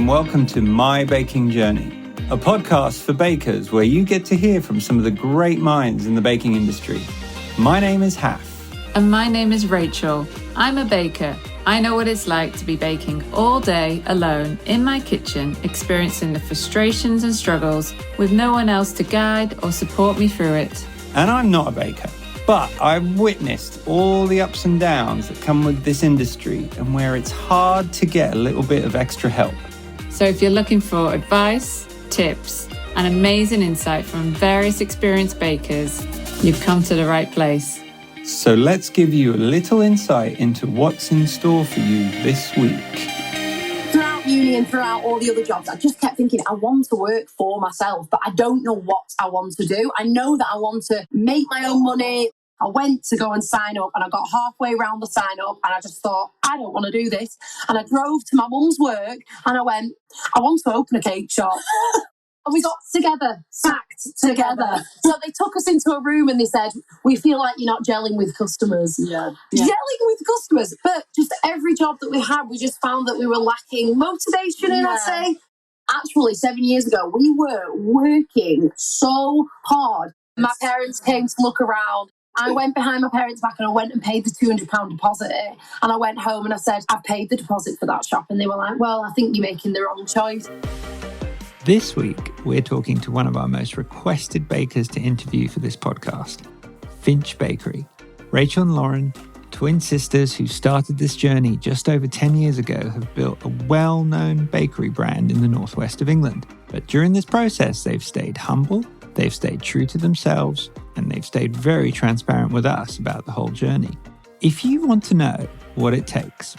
and welcome to My Baking Journey, a podcast for bakers where you get to hear from some of the great minds in the baking industry. My name is Haf. And my name is Rachel. I'm a baker. I know what it's like to be baking all day alone in my kitchen, experiencing the frustrations and struggles with no one else to guide or support me through it. And I'm not a baker, but I've witnessed all the ups and downs that come with this industry and where it's hard to get a little bit of extra help. So if you're looking for advice, tips, and amazing insight from various experienced bakers, you've come to the right place. So let's give you a little insight into what's in store for you this week. Throughout uni and throughout all the other jobs, I just kept thinking, I want to work for myself, but I don't know what I want to do. I know that I want to make my own money. I went to go and sign up and I got halfway around the sign up and I just thought, I don't want to do this. And I drove to my mum's work and I went, I want to open a cake shop. And we got together, sacked together. So they took us into a room and they said, we feel like you're not gelling with customers. Gelling with customers. But just every job that we had, we just found that we were lacking motivation in, I'd say. Actually, 7 years ago, we were working so hard. My parents came to look around. I went behind my parents' back and I went and paid the £200 deposit. And I went home and I said, I've paid the deposit for that shop. And they were like, well, I think you're making the wrong choice. This week, we're talking to one of our most requested bakers to interview for this podcast, Finch Bakery. Rachel and Lauren, twin sisters who started this journey just over 10 years ago, have built a well-known bakery brand in the northwest of England. But during this process, they've stayed humble, they've stayed true to themselves, and they've stayed very transparent with us about the whole journey. If you want to know what it takes,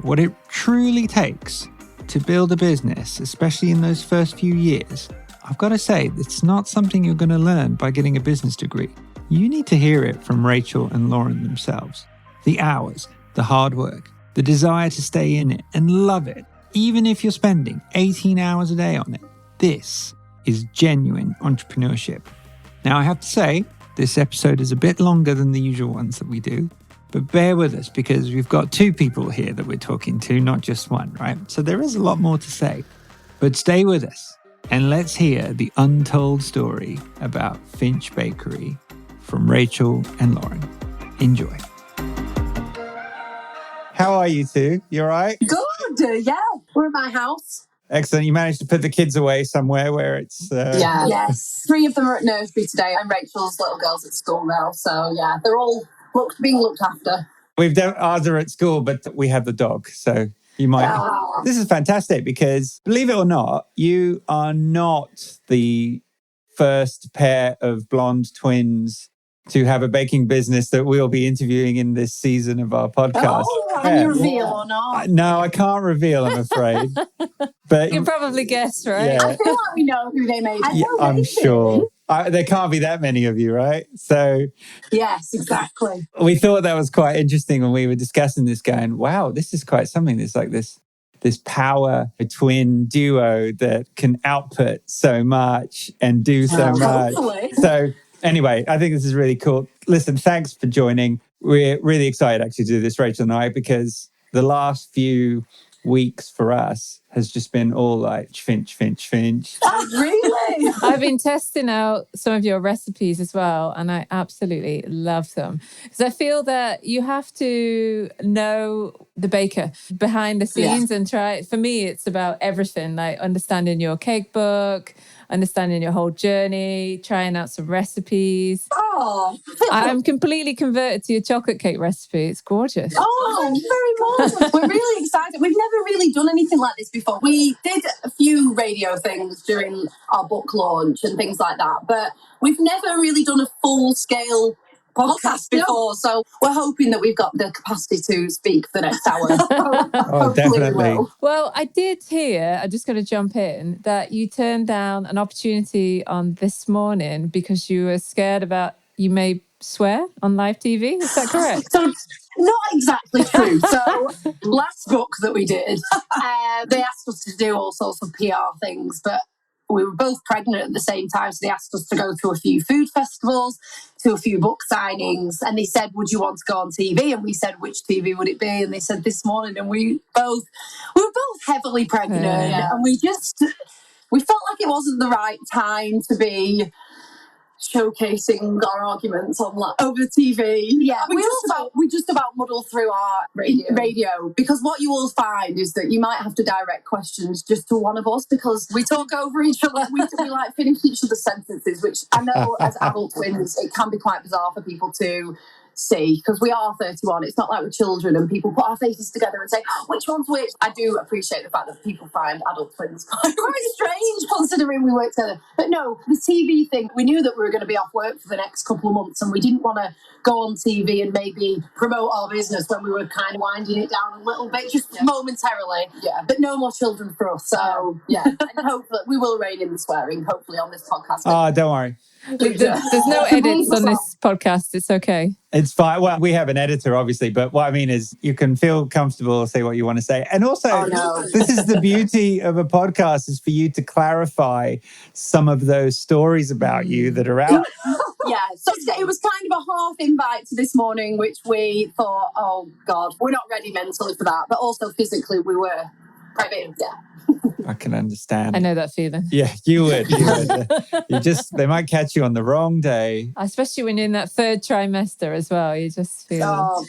what it truly takes to build a business, especially in those first few years, I've got to say, it's not something you're going to learn by getting a business degree. You need to hear it from Rachel and Lauren themselves. The hours, the hard work, the desire to stay in it and love it, even if you're spending 18 hours a day on it. This is genuine entrepreneurship. Now, I have to say, this episode is a bit longer than the usual ones that we do. But bear with us because we've got two people here that we're talking to, not just one, right? So there is a lot more to say. But stay with us and let's hear the untold story about Finch Bakery from Rachel and Lauren. Enjoy. How are you two? You all right? Good, yeah. We're at my house. Excellent. You managed to put the kids away somewhere where it's... Yes. 3 of them are at nursery today and Rachel's little girl's at school now. So, yeah, they're all being looked after. Ours are at school, but we have the dog. So you might... This is fantastic because, believe it or not, you are not the first pair of blonde twins to have a baking business that we'll be interviewing in this season of our podcast. Can you reveal or not? No, I can't reveal, I'm afraid. But You can probably guess, right? Yeah. I feel like we know who they may be. I'm sure. There can't be that many of you, right? So yes, exactly. We thought that was quite interesting when we were discussing this, going, wow, this is quite something. There's like this power, a twin duo that can output so much and do so much. Hopefully. So anyway, I think this is really cool. Listen, thanks for joining. We're really excited actually to do this, Rachel and I, because the last few weeks for us has just been all like Finch. Oh, really? I've been testing out some of your recipes as well, and I absolutely love them. Because I feel that you have to know the baker behind the scenes and try. For me, it's about everything, like understanding your cake book, understanding your whole journey, trying out some recipes. Oh, I'm completely converted to your chocolate cake recipe. It's gorgeous. Oh, thank you very much. We're really excited. We've never really done anything like this before. We did a few radio things during our book launch and things like that, but we've never really done a full-scale podcast before. So we're hoping that we've got the capacity to speak for the next hour. Oh, definitely. Well, I did hear, I'm just going to jump in, that you turned down an opportunity on This Morning because you were scared about you may swear on live TV. Is that correct? So, not exactly true. So, last book that we did, they asked us to do all sorts of PR things, but we were both pregnant at the same time, so they asked us to go to a few food festivals, to a few book signings, and they said, would you want to go on TV? And we said, which TV would it be? And they said, This Morning. And we were both heavily pregnant, and we felt like it wasn't the right time to be showcasing our arguments over TV. Yeah, we just about muddled through our radio because what you will find is that you might have to direct questions just to one of us because we talk over each other. we like finish each other's sentences, which I know as adult twins it can be quite bizarre for people to see because we are 31. It's not like we're children and people put our faces together and say, which one's which? I do appreciate the fact that people find adult twins quite strange considering we work together. But no, the TV thing, we knew that we were going to be off work for the next couple of months and we didn't want to go on TV and maybe promote our business when we were kind of winding it down a little bit, just momentarily. Yeah. But no more children for us. So, and hopefully we will rein in the swearing, hopefully, on this podcast. Oh, don't worry. There's no edits on this podcast. It's okay. It's fine. Well, we have an editor, obviously, but what I mean is you can feel comfortable, say what you want to say. And also, this is the beauty of a podcast is for you to clarify some of those stories about you that are out. So it was kind of a half invite to This Morning, which we thought, oh, God, we're not ready mentally for that. But also physically, we were pregnant. I can understand. I know that feeling. Yeah, you would. They might catch you on the wrong day. Especially when you're in that third trimester as well. You just feel...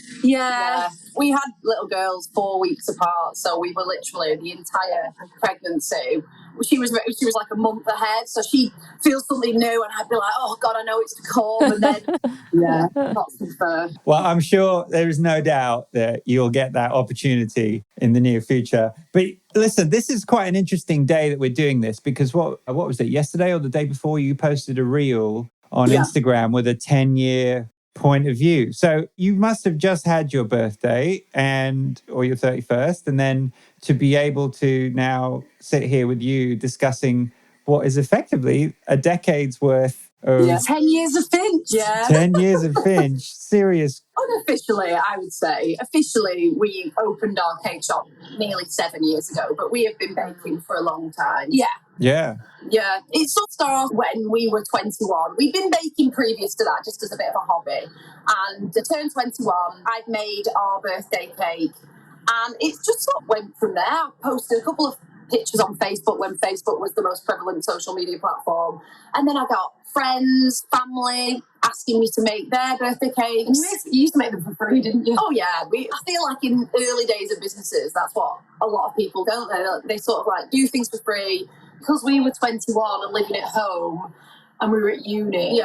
We had little girls 4 weeks apart. So we were literally the entire pregnancy. She was like a month ahead. So she'd feel something new and I'd be like, oh, God, I know it's to come. And then, that's fair. Well, I'm sure there is no doubt that you'll get that opportunity in the near future. But listen, this is quite an interesting day that we're doing this because what was it, yesterday or the day before you posted a reel on Instagram with a 10-year point of view. So you must have just had your birthday or your 31st, and then to be able to now sit here with you discussing what is effectively a decade's worth of... 10 years of Finch. 10 years of Finch. Serious. Unofficially, I would say. Officially, we opened our cake shop nearly 7 years ago, but we have been baking for a long time. Yeah. It sort of started when we were 21. We'd been baking previous to that, just as a bit of a hobby. And to turn 21, I'd made our birthday cake. And it just sort of went from there. I posted a couple of pictures on Facebook when Facebook was the most prevalent social media platform. And then I got friends, family asking me to make their birthday cakes. And you used to make them for free, didn't you? Oh, yeah. I feel like in early days of businesses, that's what a lot of people, don't they? They sort of like do things for free. Because we were 21 and living at home and we were at uni,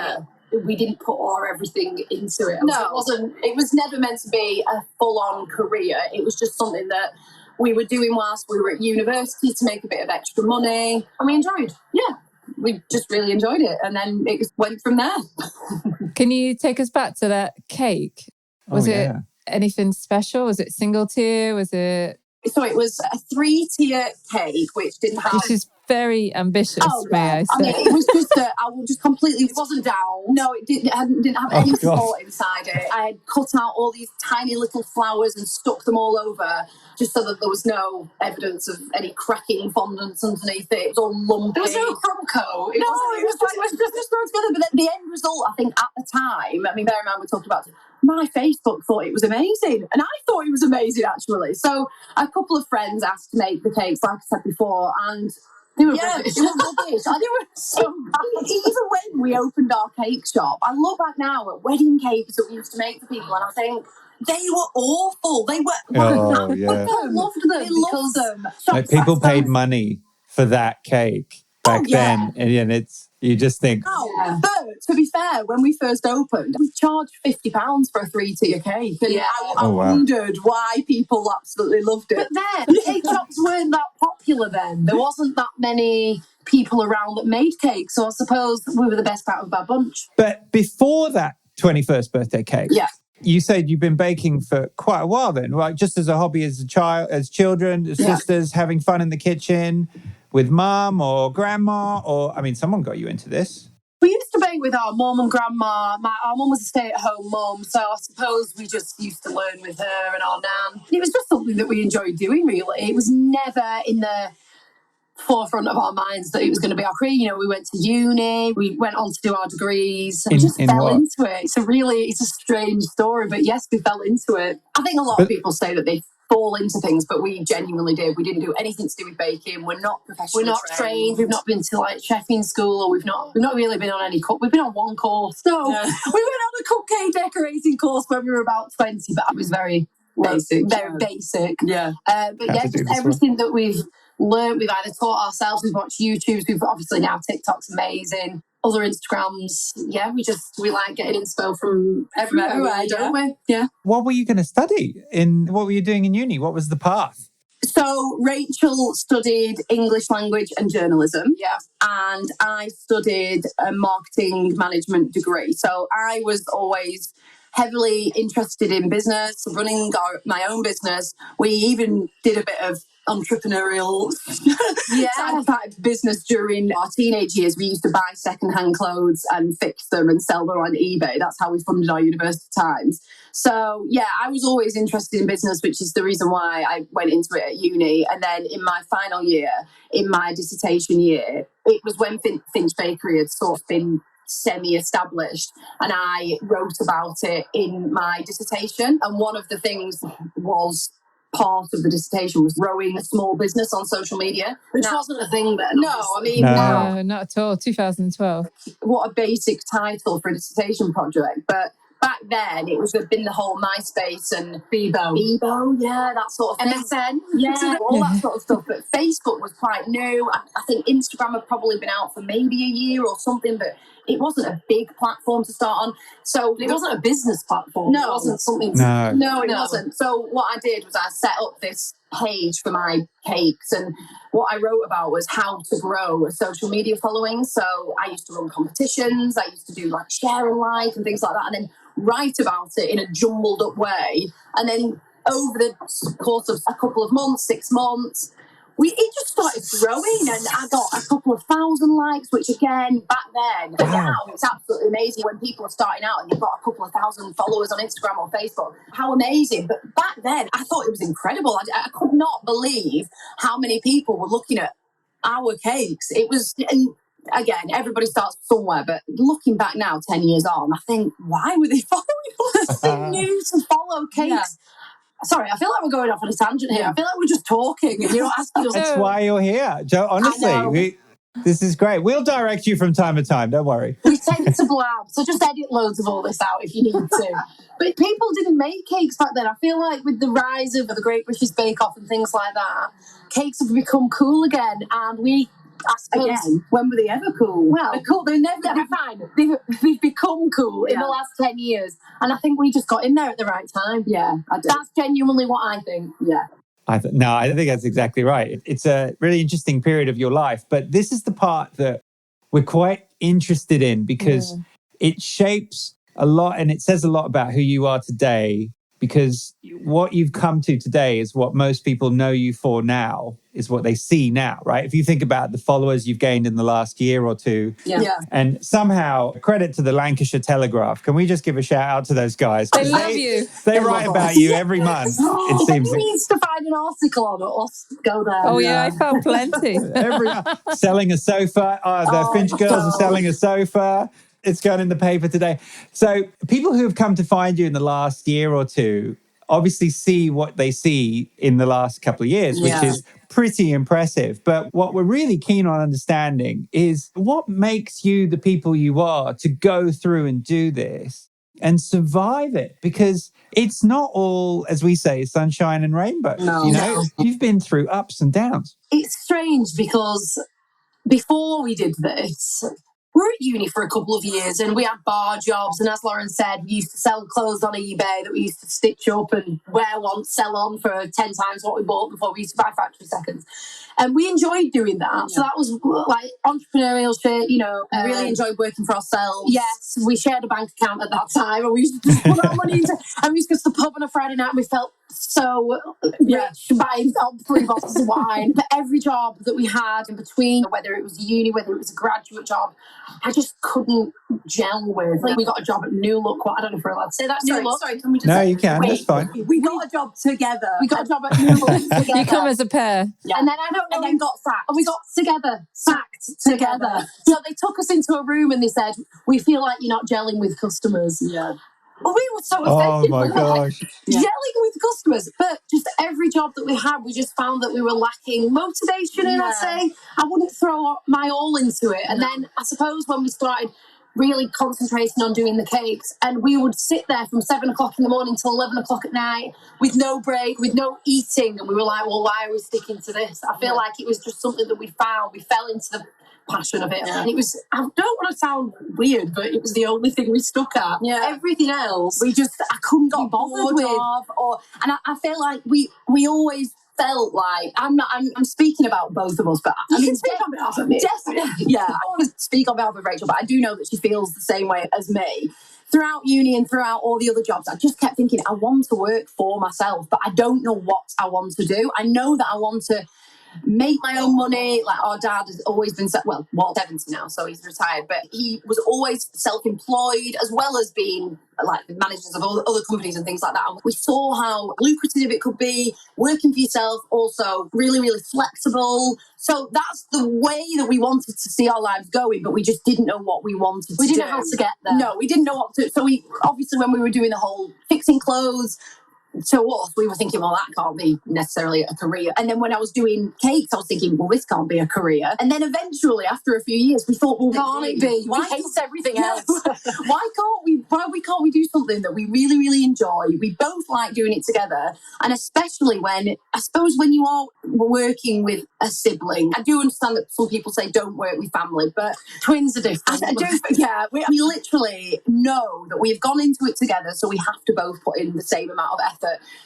we didn't put everything into it. No. It was never meant to be a full-on career. It was just something that we were doing whilst we were at university to make a bit of extra money. And we enjoyed. Yeah. We just really enjoyed it. And then it just went from there. Can you take us back to that cake? Was it anything special? Was it single tier? So it was a 3-tier cake, which didn't have... Which is very ambitious, may I say. I mean, it was just it wasn't down. No, it didn't have any support inside it. I had cut out all these tiny little flowers and stuck them all over just so that there was no evidence of any cracking fondants underneath it. It was all lumpy. There was no crumb coat. It was just thrown together. But the end result, I think, at the time, I mean, bear in mind we talked about it, my Facebook thought it was amazing. And I thought it was amazing, actually. So a couple of friends asked to make the cakes, like I said before, and they were rubbish. They were rubbish. They were so bad. Even when we opened our cake shop, I look back now at wedding cakes that we used to make for people, and I think they were awful. They were... Oh, yeah. I loved them. They loved them. Like people paid money for that cake back then. And you just think... But to be fair, when we first opened, we charged £50 for a 3-tier cake. And I wondered why people absolutely loved it. But then, cake shops weren't that popular then. There wasn't that many people around that made cakes. So I suppose we were the best part of a bad bunch. But before that 21st birthday cake... Yeah. You said you've been baking for quite a while then, right? Just as a hobby as a child, as children, as sisters, having fun in the kitchen with mum or grandma, someone got you into this. We used to bake with our mum and grandma. Our mum was a stay-at-home mum, so I suppose we just used to learn with her and our nan. It was just something that we enjoyed doing, really. It was never in the forefront of our minds that it was going to be our career. You know, we went to uni, we went on to do our degrees, and we just fell into it. It's a strange story, but yes, we fell into it. I think a lot of people say that they fall into things, but we genuinely did. We didn't do anything to do with baking. We're not professionally trained. We've not been to like chefing school, or we've not really been on any we've been on one course. So we went on a cupcake decorating course when we were about 20, but it was very basic. Very basic. Yeah. But yeah, just everything that we've learned, we've either taught ourselves, we've watched YouTubes, we've obviously now TikTok's amazing, other Instagrams. Yeah, we like getting inspo from everywhere, don't we? Yeah. What were you going to study? What were you doing in uni? What was the path? So Rachel studied English language and journalism. Yeah. And I studied a marketing management degree. So I was always heavily interested in business, running my own business. We even did a bit of entrepreneurial type business during our teenage years. We used to buy secondhand clothes and fix them and sell them on eBay. That's how we funded our university times. So yeah, I was always interested in business, which is the reason why I went into it at uni. And then in my final year, in my dissertation year, it was when Finch Bakery had sort of been semi-established, and I wrote about it in my dissertation. And one of the things was part of the dissertation was growing a small business on social media, which wasn't a thing then. No, not at all. 2012. What a basic title for a dissertation project, but back then it was been the whole MySpace and Bebo, yeah, that sort of thing. MSN, yeah, all that sort of stuff. But Facebook was quite new. I think Instagram had probably been out for maybe a year or something, but it wasn't a big platform to start on. So it wasn't a business platform. No, it wasn't something. No, it wasn't. So what I did was I set up this page for my cakes, and what I wrote about was how to grow a social media following. So I used to run competitions. I used to do like share and like and things like that, and then write about it in a jumbled up way. And then over the course of a couple of months, 6 months, it just started growing, and I got a couple of thousand likes, which again, back then, now it's absolutely amazing when people are starting out and you've got a couple of thousand followers on Instagram or Facebook. How amazing. But back then, I thought it was incredible. I could not believe how many people were looking at our cakes. It was, and again, everybody starts somewhere, but looking back now, 10 years on, I think, why were they following us? They knew to follow cakes. Yeah. Sorry, I feel like we're going off on a tangent here. I feel like we're just talking and you're not asking us. That's why you're here. Joe, honestly, this is great. We'll direct you from time to time. Don't worry. We tend to blab, so just edit loads of all this out if you need to. But people didn't make cakes back then. I feel like with the rise of the Great British Bake Off and things like that, cakes have become cool again. And again, when were they ever cool? Well, they're cool. They're never fine. They've become cool in the last 10 years. And I think we just got in there at the right time. Yeah, I do. That's genuinely what I think. Yeah. I think that's exactly right. It's a really interesting period of your life. But this is the part that we're quite interested in because it shapes a lot and it says a lot about who you are today, because what you've come to today is what most people know you for now, is what they see now, right? If you think about the followers you've gained in the last year or two, and somehow credit to the Lancashire Telegraph. Can we just give a shout out to those guys? They love you. They write about you every month. It seems. He needs to find an article on it. Let's go there. Oh yeah, I found plenty. Selling a sofa. The Finch girls are selling a sofa. It's going in the paper today. So people who have come to find you in the last year or two obviously see what they see in the last couple of years, which is pretty impressive. But what we're really keen on understanding is what makes you the people you are to go through and do this and survive it, because it's not all, as we say, sunshine and rainbows. No. You've been through ups and downs. It's strange because before we did this, we were at uni for a couple of years and we had bar jobs. And as Lauren said, we used to sell clothes on eBay that we used to stitch up and wear once, sell on for 10 times what we bought before. We used to buy factory seconds. And we enjoyed doing that. Yeah. So that was like entrepreneurial shit, really enjoyed working for ourselves. Yes, we shared a bank account at that time and we used to just put our money into, and we used to go to the pub on a Friday night and we felt so rich, buying 3 bottles of wine. But every job that we had in between, whether it was uni, whether it was a graduate job, I just couldn't gel with. Like, we got a job at New Look. I don't know if we're allowed to say that. Sorry, can we just No, say, you can. That's fine. We got a job together. We got a job at New Look together. You come as a pair. Yeah. And then I don't know. And then got sacked. And we got sacked together. So they took us into a room and they said, "We feel like you're not gelling with customers." Yeah. Well, we were so offended. Oh my gosh. Gelling with customers. But just every job that we had, we just found that we were lacking motivation in, I'd say. I wouldn't throw my all into it. And then I suppose when we started really concentrating on doing the cakes, and we would sit there from 7 o'clock in the morning till 11 o'clock at night with no break, with no eating. And we were like, well, why are we sticking to this? I feel like it was just something that we found. We fell into the passion of it. Yeah. And it was, I don't want to sound weird, but it was the only thing we stuck at. Yeah. Everything else, I couldn't get bothered with. And I feel like we always felt like, I'm speaking about both of us, but I can speak on behalf of me. Yeah, I want to speak on behalf of Rachel, but I do know that she feels the same way as me. Throughout uni and throughout all the other jobs, I just kept thinking, I want to work for myself, but I don't know what I want to do. I know that I want to make my own money. Like, our dad has always been, 70 now, so he's retired, but he was always self-employed, as well as being like the managers of all other companies and things like that. And we saw how lucrative it could be, working for yourself, also really, really flexible. So that's the way that we wanted to see our lives going, but we just didn't know what we wanted to do. We didn't know how to get there. No, we didn't know what to. So we, obviously, when we were doing the whole fixing clothes, to us, we were thinking, well, that can't be necessarily a career. And then when I was doing cakes, I was thinking, well, this can't be a career. And then eventually, after a few years, we thought, well, can't it be? Why hate everything else? Why can't we do something that we really, really enjoy? We both like doing it together. And especially when, I suppose, when you are working with a sibling, I do understand that some people say don't work with family, but twins are different. We literally know that we've gone into it together, so we have to both put in the same amount of effort.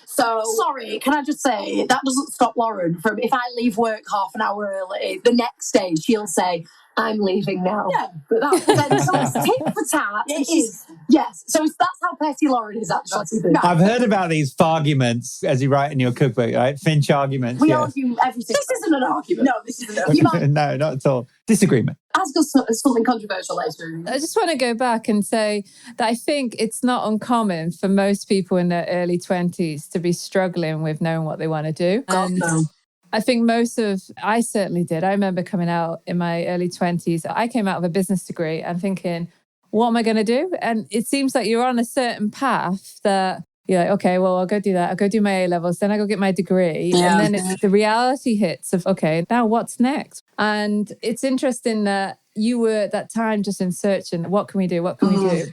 So, sorry, can I just say, that doesn't stop Lauren from, if I leave work half an hour early, the next day she'll say, I'm leaving now. Yeah, but it's tit for tat. It is. Yes, so that's how petty Lauren is, actually. I've heard about these arguments, as you write in your cookbook, right? Finch arguments. We argue everything. This isn't an argument. No, this isn't an argument. No, not at all. Disagreement. Ask us something controversial later. I just want to go back and say that I think it's not uncommon for most people in their early 20s to be struggling with knowing what they want to do. I think I certainly did. I remember coming out in my early 20s. I came out of a business degree and thinking, what am I going to do? And it seems like you're on a certain path that you're like, okay, well, I'll go do that. I'll go do my A-levels. Then I go get my degree. Yeah. And then the reality hits of, okay, now what's next? And it's interesting that you were at that time just in searching, what can we do? What can we do?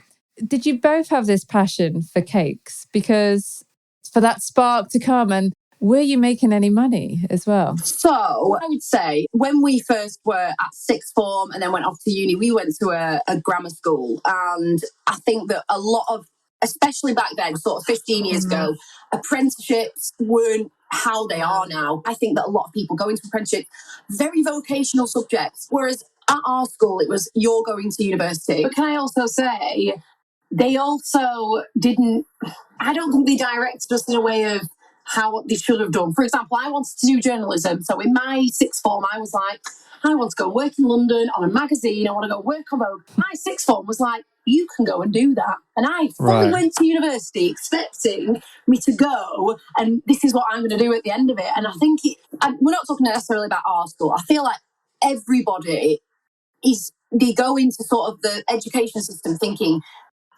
Did you both have this passion for cakes? Because for that spark to come, and were you making any money as well? So I would say when we first were at sixth form and then went off to uni, we went to a grammar school. And I think that a lot of, especially back then, sort of 15 years ago, apprenticeships weren't how they are now. I think that a lot of people go into apprenticeship, very vocational subjects, whereas at our school, it was, you're going to university. But can I also say, they also didn't, I don't think they directed us in a way of how they should have done. For example, I wanted to do journalism. So in my sixth form, I was like, I want to go work in London on a magazine. I want to go work on Vogue. My sixth form was like, you can go and do that. And I fully went to university expecting me to go, and this is what I'm going to do at the end of it. And I think we're not talking necessarily about our school. I feel like everybody they go into sort of the education system thinking,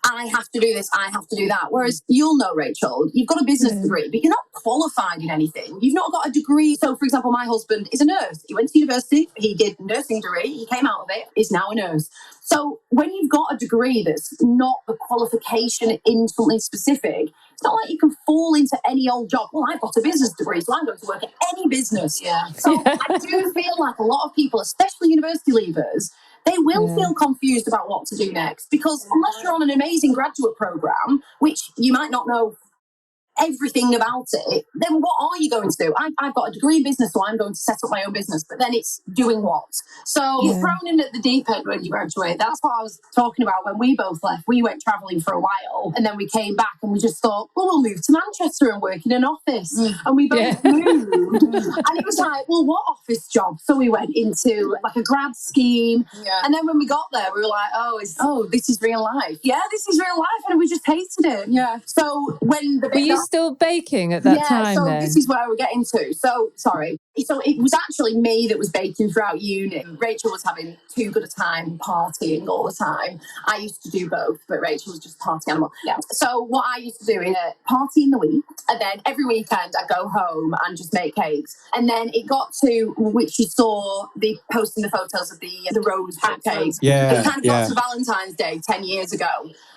I have to do this, I have to do that. Whereas you'll know, Rachel, you've got a business degree, but you're not qualified in anything. You've not got a degree. So, for example, my husband is a nurse. He went to university, he did nursing degree, he came out of it, is now a nurse. So when you've got a degree that's not a qualification in something specific, it's not like you can fall into any old job. Well, I've got a business degree, so I'm going to work at any business. Yeah. So I do feel like a lot of people, especially university leavers, they will feel confused about what to do next, because unless you're on an amazing graduate program, which you might not know everything about it, then what are you going to do? I've got a degree in business, so I'm going to set up my own business, but then it's doing what? So you're thrown in at the deep end when you graduate. That's what I was talking about when we both left. We went travelling for a while and then we came back and we just thought, well, we'll move to Manchester and work in an office. And we both moved. And it was like, well, what office job? So we went into like a grad scheme. And then when we got there, we were like, this is real life. Yeah, this is real life. And we just hated it. Yeah. So when the Were you still baking at that time so then? this is where we're getting to. So, sorry. So it was actually me that was baking throughout uni. Rachel was having too good a time partying all the time. I used to do both, but Rachel was just party animal. Yeah. So what I used to do is party in the week, and then every weekend I'd go home and just make cakes. And then it got to which you saw the posting the photos of the rose cupcakes. Yeah. It kind of got to Valentine's Day 10 years ago.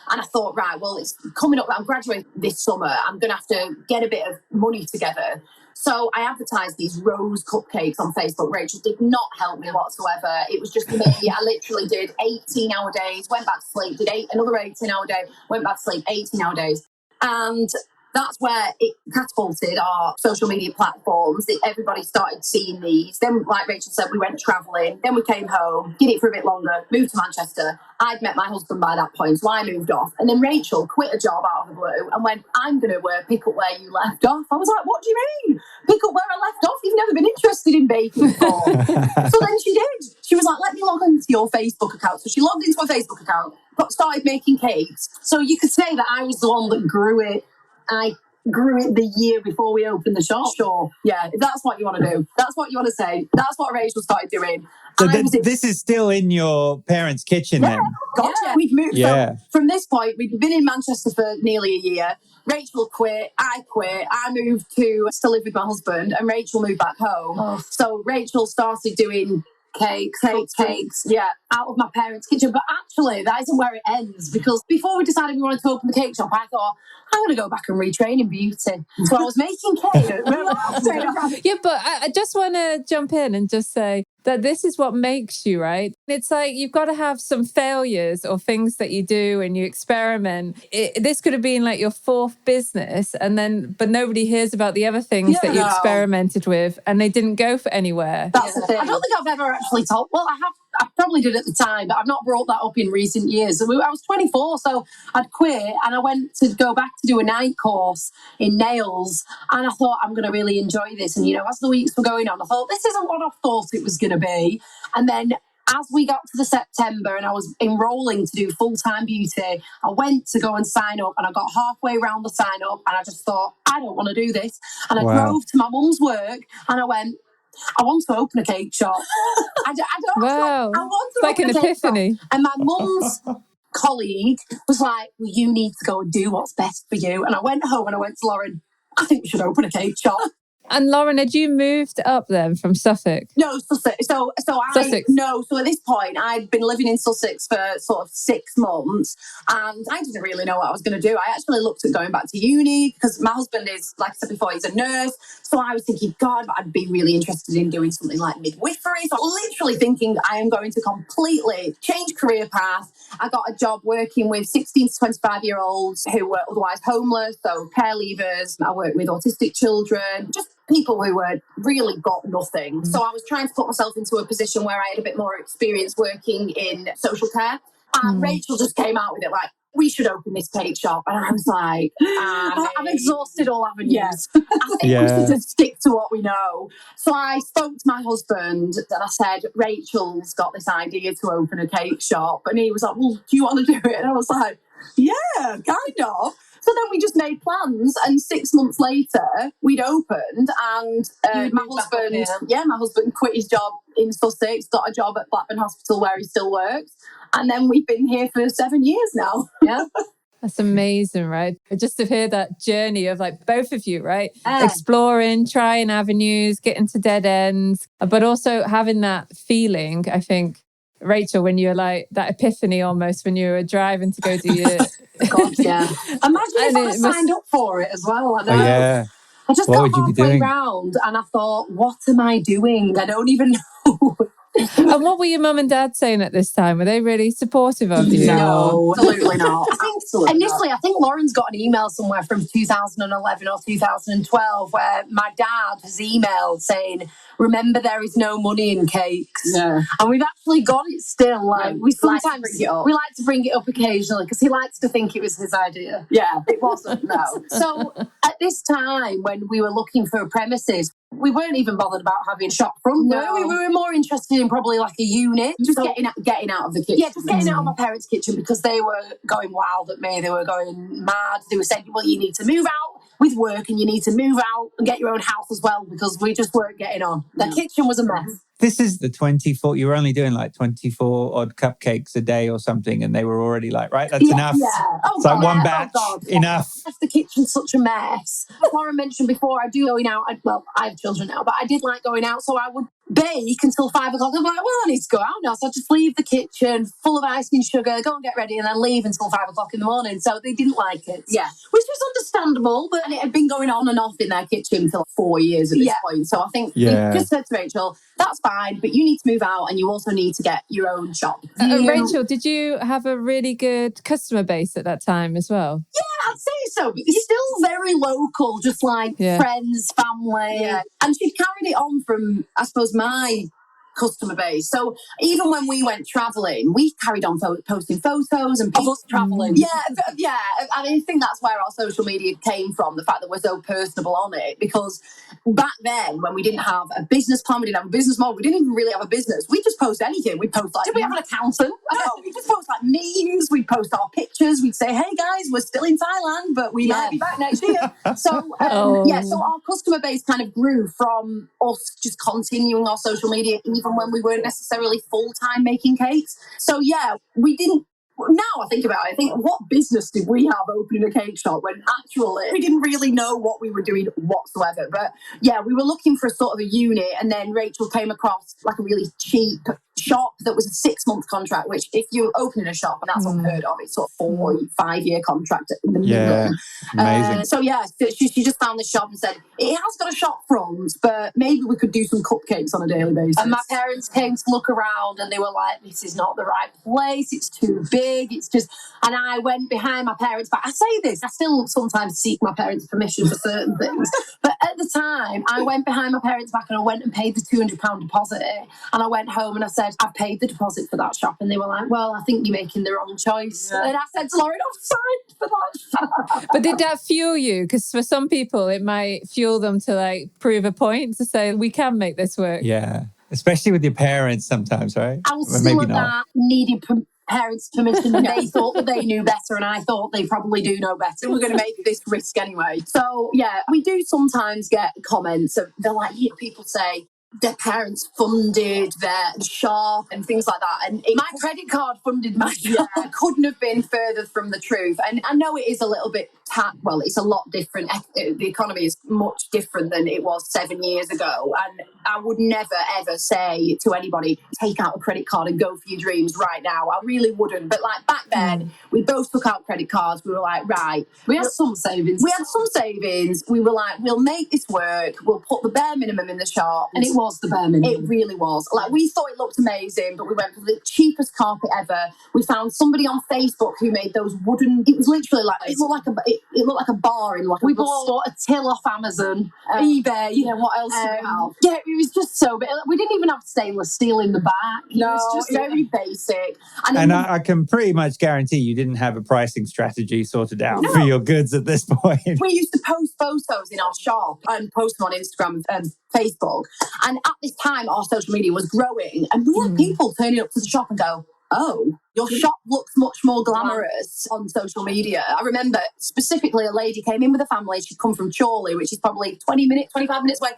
And I thought, right, well, it's coming up. I'm graduating this summer. I'm going to have to get a bit of money together. So I advertised these rose cupcakes on Facebook. Rachel did not help me whatsoever. It was just me. I literally did 18-hour days, went back to sleep, did another 18-hour day, went back to sleep, 18-hour days. And that's where it catapulted our social media platforms. Everybody started seeing these. Then, like Rachel said, we went travelling. Then we came home, did it for a bit longer, moved to Manchester. I'd met my husband by that point, so I moved off. And then Rachel quit a job out of the blue and went, I'm going to pick up where you left off. I was like, what do you mean? Pick up where I left off? You've never been interested in baking before. So then she did. She was like, let me log into your Facebook account. So she logged into her Facebook account, started making cakes. So you could say that I was the one that grew it. I grew it the year before we opened the shop. Sure. Yeah, if that's what you want to do. That's what you want to say. That's what Rachel started doing. So this is still in your parents' kitchen then? God, yeah. We've moved. So from this point, we've been in Manchester for nearly a year. Rachel quit. I quit. I moved to live with my husband, and Rachel moved back home. So Rachel started doing cakes, out of my parents' kitchen. But actually, that isn't where it ends, because before we decided we wanted to open the cake shop, I thought, I'm going to go back and retrain in beauty. So I was making cake. Yeah, but I just want to jump in and just say that this is what makes you, right? It's like you've got to have some failures or things that you do and you experiment. This could have been like your fourth business, but nobody hears about the other things that you experimented with and they didn't go for anywhere. That's the thing. I don't think I've ever actually told. Well, I probably did at the time, but I've not brought that up in recent years. I was 24, so I'd quit and I went to go back to do a night course in nails. And I thought, I'm going to really enjoy this. And, as the weeks were going on, I thought, this isn't what I thought it was going to be. And then as we got to the September and I was enrolling to do full-time beauty, I went to go and sign up and I got halfway around the sign up and I just thought, I don't want to do this. And I drove to my mum's work and I went, I want to open a cake shop. I don't wow. I want to like open an a cake epiphany. shop. And my mum's colleague was like, well, you need to go and do what's best for you. And I went home and I went to Lauren, I think we should open a cake shop. And Lauren, had you moved up then from Suffolk? No, Sussex. So at this point, I'd been living in Sussex for sort of 6 months and I didn't really know what I was going to do. I actually looked at going back to uni because my husband is, like I said before, he's a nurse. So I was thinking, God, I'd be really interested in doing something like midwifery. So I was literally thinking I am going to completely change career path. I got a job working with 16 to 25-year-olds who were otherwise homeless, so care leavers. I worked with autistic children, just people who were really got nothing. So I was trying to put myself into a position where I had a bit more experience working in social care. And Rachel just came out with it like, we should open this cake shop. And I was like, I've exhausted all avenues. Yes. I think we should just stick to what we know. So I spoke to my husband and I said, Rachel's got this idea to open a cake shop. And he was like, well, do you want to do it? And I was like, yeah, kind of. So then we just made plans, and 6 months later, we'd opened, and my husband quit his job in Sussex, got a job at Blackburn Hospital where he still works, and then we've been here for 7 years now. Yeah. That's amazing, right? Just to hear that journey of like both of you, right? Exploring, trying avenues, getting to dead ends, but also having that feeling, I think, Rachel, when you were like that epiphany almost when you were driving to go do your... God, yeah. Imagine if I signed up for it as well. I know. Oh, yeah. I just got halfway round and I thought, what am I doing? I don't even know. And what were your mum and dad saying at this time? Were they really supportive of you? No, absolutely not. Initially, I think Lauren's got an email somewhere from 2011 or 2012 where my dad has emailed saying, remember, there is no money in cakes. Yeah. And we've actually got it still. We sometimes we like to bring it up occasionally because he likes to think it was his idea. Yeah, it wasn't, no. So at this time, when we were looking for premises, we weren't even bothered about having a shop front. No, we were more interested in probably like a unit. Just getting out of the kitchen. Yeah, just getting out of my parents' kitchen because they were going wild at me. They were going mad. They were saying, well, you need to move out with work and you need to move out and get your own house as well because we just weren't getting on. The kitchen was a mess. This is the 24, you were only doing like 24 odd cupcakes a day or something, and they were already like, right, that's enough. Yeah. It's like one batch, enough. The kitchen's such a mess. As Lauren mentioned before, I do going out. I have children now, but I did like going out, so I would bake until 5 o'clock. I'm like, well, I need to go out now. So I just leave the kitchen full of ice and sugar, go and get ready, and then leave until 5 o'clock in the morning. So they didn't like it. Yeah. Which was understandable, but it had been going on and off in their kitchen for 4 years at this point. So I think they just said to Rachel, that's fine, but you need to move out and you also need to get your own shop. Rachel, did you have a really good customer base at that time as well? Yeah, I'd say so. It's still very local, just like friends, family. Yeah. And she carried it on from, I suppose, my customer base. So even when we went travelling, we carried on posting photos and people travelling. Yeah. I think that's where our social media came from, the fact that we're so personable on it. Because back then, when we didn't have a business plan, we didn't have a business model, we didn't even really have a business. We just post anything. We'd post did we have an accountant? No, we just post memes. We'd post our pictures. We'd say, hey guys, we're still in Thailand, but we might be back next year. So so our customer base kind of grew from us just continuing our social media even when we weren't necessarily full-time making cakes. So we didn't. Now I think about it, I think, what business did we have opening a cake shop when actually we didn't really know what we were doing whatsoever? But we were looking for sort of a unit, and then Rachel came across like a really cheap shop that was a 6-month contract, which if you're opening a shop, and that's unheard of, it's sort of 4 or 5 year contract in the middle. Amazing. So she just found this shop and said, it has got a shop front, but maybe we could do some cupcakes on a daily basis. And my parents came to look around and they were like, this is not the right place, it's too big, it's just, and I went behind my parents' back. I say this, I still sometimes seek my parents' permission for certain things, but at the time I went behind my parents' back and I went and paid the £200 deposit, and I went home and I said, I've paid the deposit for that shop, and they were like, well, I think you're making the wrong choice. And I said to Lauren, I've signed for that shop. But did that fuel you? Because for some people it might fuel them to like prove a point, to say we can make this work. Yeah, especially with your parents sometimes, right? I was still at that needed parents' permission, and they thought that they knew better, and I thought they probably do know better. We're going to make this risk anyway. So we do sometimes get comments. They're like, people say their parents funded their shop and things like that, and my credit card funded my shop. Couldn't have been further from the truth. And I know it is a little bit it's a lot different. The economy is much different than it was 7 years ago, and I would never ever say to anybody, take out a credit card and go for your dreams right now. I really wouldn't. But like back then, we both took out credit cards. We were like, right, we had some savings. We were like, we'll make this work, we'll put the bare minimum in the shop. And it was the bare minimum. It really was. Like, we thought it looked amazing, but we went for the cheapest carpet ever. We found somebody on Facebook who made those wooden, it was literally like, it looked like a bar in like we bought a till off Amazon, eBay. What else did we have? Yeah, it was just so big. We didn't even have stainless steel in the back. No, it was just very basic. And I can pretty much guarantee you didn't have a pricing strategy sorted out for your goods at this point. We used to post photos in our shop and post them on Instagram and Facebook. And at this time, our social media was growing, and we had people turning up to the shop and go, oh, your shop looks much more glamorous on social media. I remember specifically a lady came in with a family. She'd come from Chorley, which is probably 25 minutes away.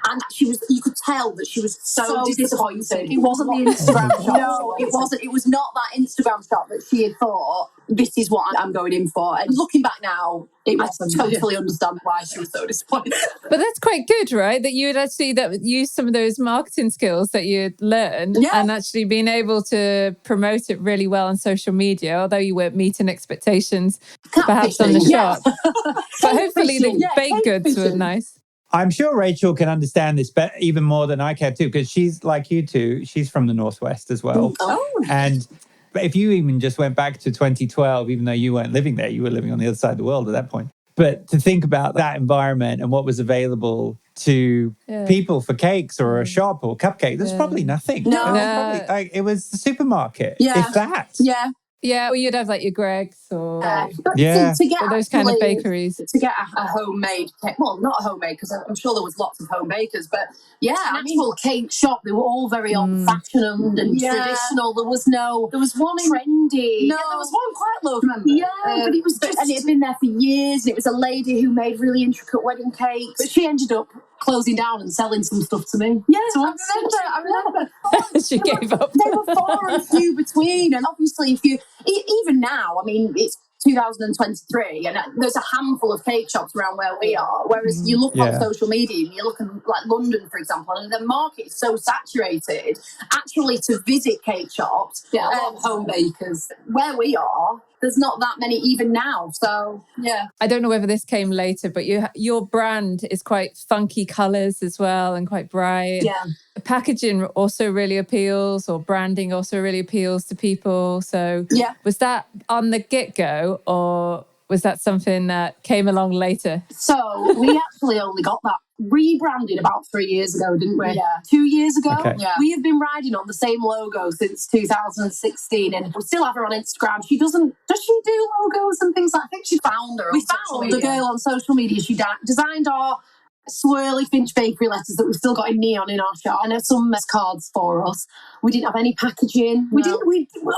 And you could tell that she was so disappointed. It wasn't the Instagram shop. No, it wasn't. It was not that Instagram shop that she had thought, this is what I'm going in for. And looking back now, I totally understand why she was so disappointed. But that's quite good, right? That you had actually used some of those marketing skills that you'd learned and actually been able to promote it really well on social media, although you weren't meeting expectations perhaps on the shop. But hopefully the baked goods were nice. I'm sure Rachel can understand this even more than I can too, because she's like you two. She's from the Northwest as well. Oh. And if you even just went back to 2012, even though you weren't living there, you were living on the other side of the world at that point. But to think about that environment and what was available to people for cakes or a shop or cupcake, there's probably nothing. No. It was probably, like, it was the supermarket, Yeah. if that. Yeah. Yeah, well, you'd have like your Greg's or But Yeah. to get or those kind of actually- bakeries. To get a homemade cake, well, not a homemade, because I'm sure there was lots of home bakers, but yeah, an actual cake shop, they were all very old-fashioned and traditional. There was one trendy. No. Yeah, there was one quite low, remember? Yeah, but it was just... And it had been there for years, and it was a lady who made really intricate wedding cakes. But she ended up closing down and selling some stuff to me. Yeah, So I remember. She gave up. They were far and few between, and obviously, if you even now, I mean, it's 2023, and there's a handful of cake shops around where we are. Whereas you look on social media, and you look in like London, for example, and the market is so saturated. Actually, to visit cake shops, a lot of home bakers where we are. There's not that many even now. So, yeah. I don't know whether this came later, but your brand is quite funky colours as well and quite bright. Yeah. The packaging also really appeals, or branding also really appeals to people. So was that on the get-go, or was that something that came along later? So we actually only got that rebranded about 3 years ago, didn't we? Yeah. 2 years ago. Okay. Yeah. We have been riding on the same logo since 2016, and we still have her on Instagram. Does she do logos and things like that? I think she found her. We found a girl on social media. She designed our swirly Finch Bakery letters that we've still got in neon in our shop, and some cards for us. We didn't have any packaging. We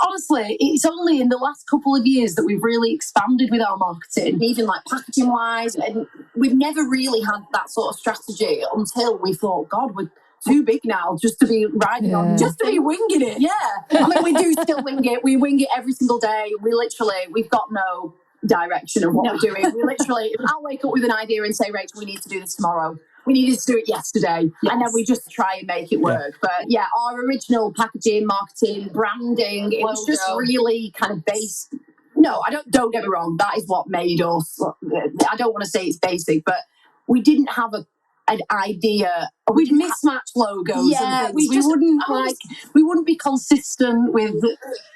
honestly, it's only in the last couple of years that we've really expanded with our marketing, even like packaging wise, and we've never really had that sort of strategy until we thought, God, we're too big now just to be riding on, just to be winging it. Yeah. I mean, we do still wing it. We wing it every single day. We've got no direction of what we're doing. We literally, I'll wake up with an idea and say, Rachel, we need to do this tomorrow. We needed to do it yesterday. Yes. And then we just try and make it work. But yeah, our original packaging, marketing, branding, it was just really kind of based. No, don't get me wrong. That is what made us. I don't want to say it's basic, but we didn't have an idea. We'd mismatch logos. Yeah, and we wouldn't be consistent with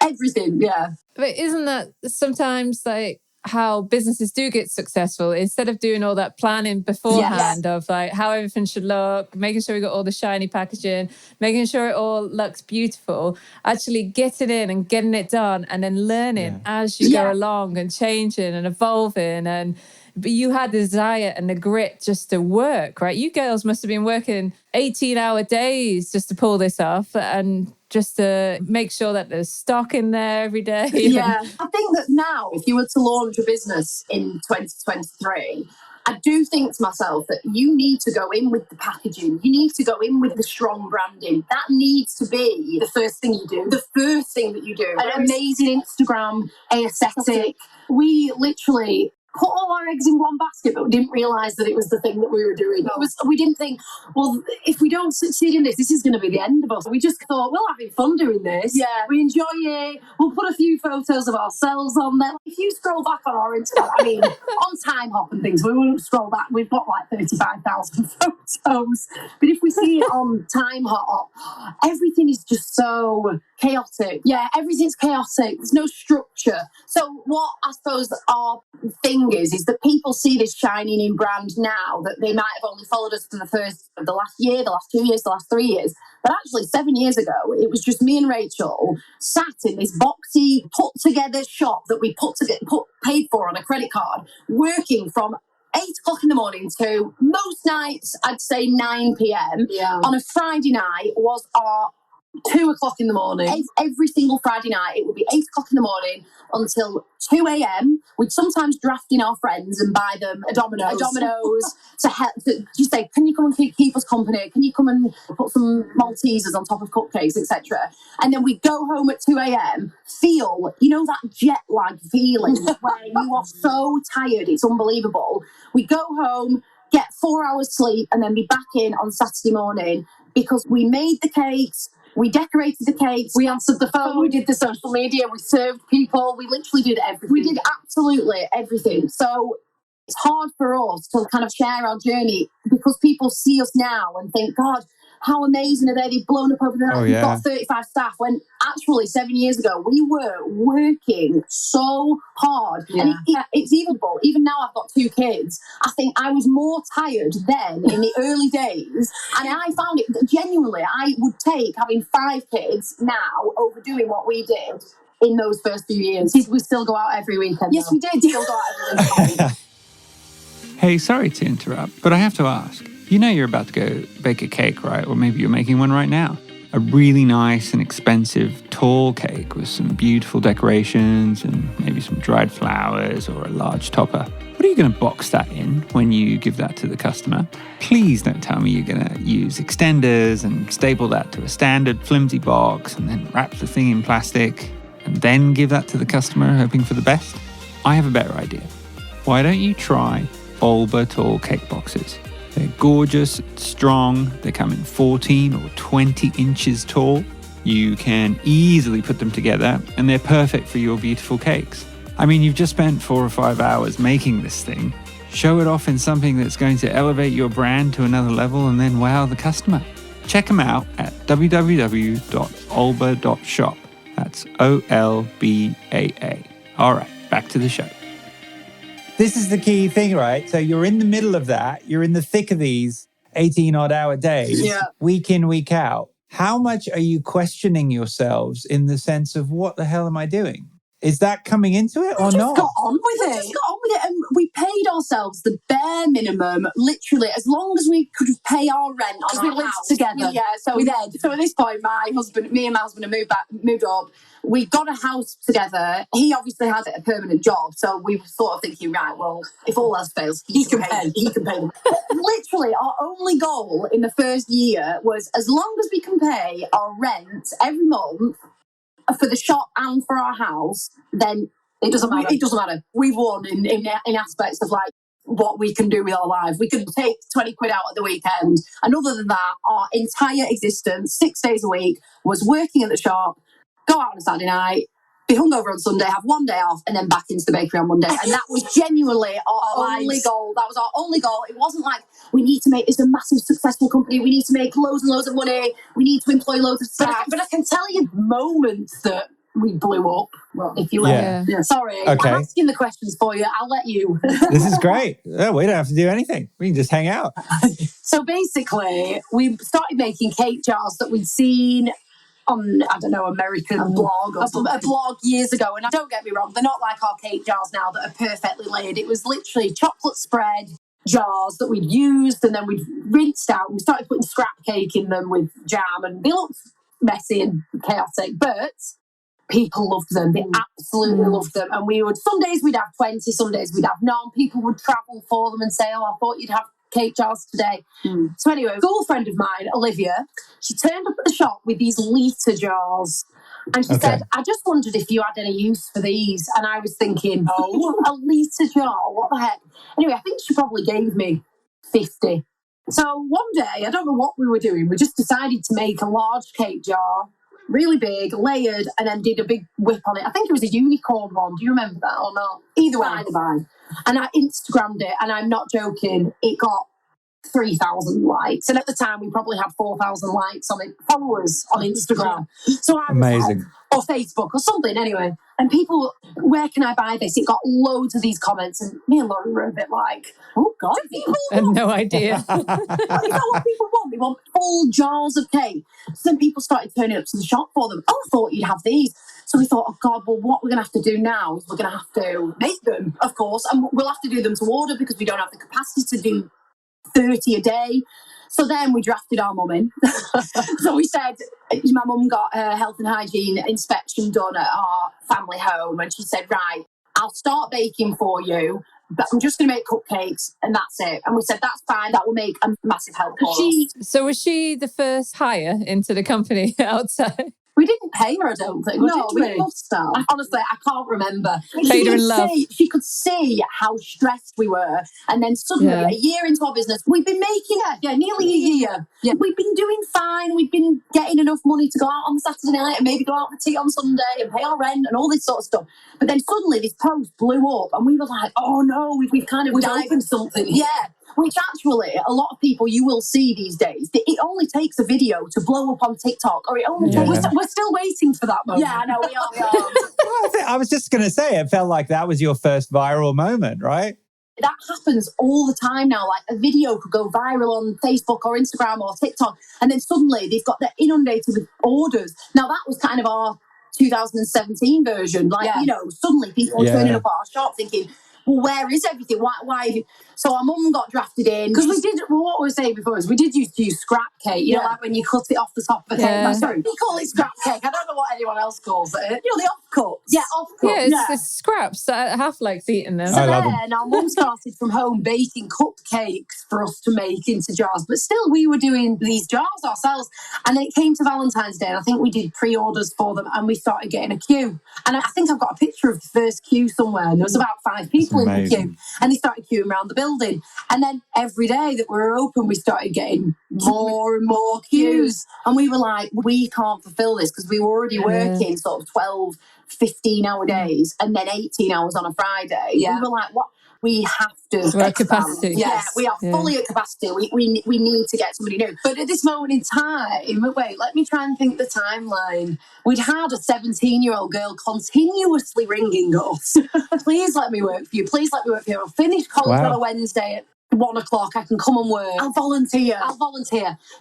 everything. Yeah. But isn't that sometimes like how businesses do get successful? Instead of doing all that planning beforehand of like how everything should look, making sure we got all the shiny packaging, making sure it all looks beautiful, actually getting in and getting it done, and then learning as you go along and changing and evolving. But you had the desire and the grit just to work, right? You girls must have been working 18-hour days just to pull this off and just to make sure that there's stock in there every day. Yeah. I think that now, if you were to launch a business in 2023, I do think to myself that you need to go in with the packaging. You need to go in with the strong branding. That needs to be the first thing you do. The first thing that you do. An amazing Instagram aesthetic. We literally put all our eggs in one basket, but we didn't realise that it was the thing that we were doing. We didn't think, well, if we don't succeed in this is going to be the end of us. We just thought, we're having fun doing this. Yeah. We enjoy it. We'll put a few photos of ourselves on there. If you scroll back on our Instagram, I mean, on Time Hop and things, we won't scroll back. We've got like 35,000 photos. But if we see it on Time Hop, everything is just so chaotic. Yeah, everything's chaotic. There's no structure. So what I suppose our thing is that people see this shiny new brand now that they might have only followed us for the last year, the last 2 years, the last 3 years. But actually 7 years ago, it was just me and Rachel sat in this boxy, put together shop that we paid for on a credit card, working from 8 o'clock in the morning to most nights, I'd say 9 p.m. Yeah. On a Friday night was our 2 o'clock in the morning. Every single Friday night, it would be 8 o'clock in the morning until 2 a.m. We'd sometimes draft in our friends and buy them a Domino's to help. To just say, can you come and keep us company? Can you come and put some Maltesers on top of cupcakes, etc.? And then we'd go home at 2 a.m. Feel, that jet lag feeling where you are so tired, it's unbelievable. We go home, get 4 hours sleep, and then be back in on Saturday morning because we made the cakes. We decorated the cakes, we answered the phone, we did the social media, we served people, we literally did everything. We did absolutely everything. So It's hard for us to kind of share our journey because people see us now and think, God, how amazing are they? They've blown up over the night. We've got 35 staff. When actually 7 years ago, we were working so hard. Yeah. And it's even now I've got 2 kids. I think I was more tired then in the early days. And I found it genuinely, I would take having 5 kids now over doing what we did in those first few years. We still go out every weekend. Yes, we did still go out every weekend. Hey, sorry to interrupt, but I have to ask. You know you're about to go bake a cake, right? Or maybe you're making one right now. A really nice and expensive tall cake with some beautiful decorations and maybe some dried flowers or a large topper. What are you going to box that in when you give that to the customer? Please don't tell me you're going to use extenders and staple that to a standard flimsy box and then wrap the thing in plastic and then give that to the customer hoping for the best. I have a better idea. Why don't you try Alba tall cake boxes? They're gorgeous, strong, they come in 14 or 20 inches tall. You can easily put them together and they're perfect for your beautiful cakes. I mean, you've just spent 4 or 5 hours making this thing. Show it off in something that's going to elevate your brand to another level and then wow the customer. Check them out at www.olba.shop. That's OLBAA. All right, back to the show. This is the key thing, right? So you're in the middle of that. You're in the thick of these 18-odd hour days, week in, week out. How much are you questioning yourselves in the sense of what the hell am I doing? Is that coming into it or not? We just got on with it and we paid ourselves the bare minimum, literally, as long as we could pay our rent on our house together. So at this point, me and my husband have moved up. We got a house together. He obviously has a permanent job, so we were sort of thinking, right, well, if all else fails, he can pay. Literally, our only goal in the first year was as long as we can pay our rent every month for the shop and for our house, then it doesn't matter. It doesn't matter. We've won in aspects of like what we can do with our lives. We can take 20 quid out at the weekend. And other than that, our entire existence, 6 days a week, was working at the shop, go out on a Saturday night, be hungover on Sunday, have 1 day off, and then back into the bakery on Monday. And that was genuinely our only goal. That was our only goal. It wasn't like, we need to make this a massive successful company. We need to make loads and loads of money. We need to employ loads of staff. But I can tell you moments that we blew up. Well, if you will. Yeah. Sorry. Okay. I'm asking the questions for you. I'll let you. This is great. Yeah, we don't have to do anything. We can just hang out. So basically, we started making cake jars that we'd seen on, I don't know, American blog or a blog years ago. And don't get me wrong, they're not like our cake jars now that are perfectly laid. It was literally chocolate spread jars that we'd used and then we'd rinsed out. We started putting scrap cake in them with jam and they looked messy and chaotic, but people loved them. They absolutely loved them. And some days we'd have 20, some days we'd have none. People would travel for them and say, oh, I thought you'd have cake jars today. So anyway, a school friend of mine, Olivia, she turned up at the shop with these litre jars. And she said, I just wondered if you had any use for these. And I was thinking, oh, a litre jar, what the heck? Anyway, I think she probably gave me 50. So one day, I don't know what we were doing, we just decided to make a large cake jar, really big, layered, and then did a big whip on it. I think it was a unicorn one. Do you remember that or not? Either way. And I Instagrammed it, and I'm not joking, it got 3,000 likes. And at the time, we probably had 4,000 likes on it, followers on Instagram. So I was amazing. Like, or Facebook or something anyway. And people, where can I buy this? It got loads of these comments. And me and Lauren were a bit like, oh God, people I have no idea. Is that what people want? They want full jars of cake. So then people started turning up to the shop for them. Oh, I thought you'd have these. So we thought, oh God, well, what we're going to have to do now is we're going to have to make them, of course. And we'll have to do them to order because we don't have the capacity to do 30 a day. So then we drafted our mum in. So we said, my mum got her health and hygiene inspection done at our family home. And she said, right, I'll start baking for you, but I'm just going to make cupcakes and that's it. And we said, that's fine. That will make a massive help for us. So was she the first hire into the company outside? We didn't pay her, I don't think. No, we must have. Honestly, I can't remember. Paid her in love. She could see how stressed we were. And then suddenly, a year into our business, we've been making nearly a year. Yeah. We've been doing fine. We've been getting enough money to go out on Saturday night and maybe go out for tea on Sunday and pay our rent and all this sort of stuff. But then suddenly this post blew up and we were like, oh no, we've kind of opened something. Yeah. Which actually, a lot of people you will see these days, it only takes a video to blow up on TikTok, or it only takes... We're still waiting for that moment. Yeah, I know, we are. Well, I was just going to say, it felt like that was your first viral moment, right? That happens all the time now. Like a video could go viral on Facebook or Instagram or TikTok, and then suddenly they've got, they're inundated with orders. Now, that was kind of our 2017 version. Like, suddenly people are turning up at our shop thinking, well, where is everything? Why? So our mum got drafted in. Because we did, what we were saying before is we did used to use scrap cake. You know, like when you cut it off the top of a cake. Like, sorry, we call it scrap cake. I don't know what anyone else calls it. You know, the offcuts. Yeah, offcuts. Yeah, it's scraps. I half likes eating them. So then our mum started from home baking cupcakes for us to make into jars. But still, we were doing these jars ourselves. And then it came to Valentine's Day, and I think we did pre-orders for them, and we started getting a queue. And I think I've got a picture of the first queue somewhere. And there was about 5 people in the queue, and they started queuing around the building. And then every day that we were open, we started getting more and more queues. And we were like, we can't fulfill this because we were already working sort of 12, 15-hour days and then 18 hours on a Friday. Yeah. We were like, what? We have to. We're at capacity. Yeah, we are fully at capacity. We need to get somebody new. But at this moment in time, let me try and think the timeline. We'd had a 17-year-old girl continuously ringing us. Please let me work for you. Please let me work for you. I'll finish college on a Wednesday at 1 o'clock. I can come and work. I'll volunteer.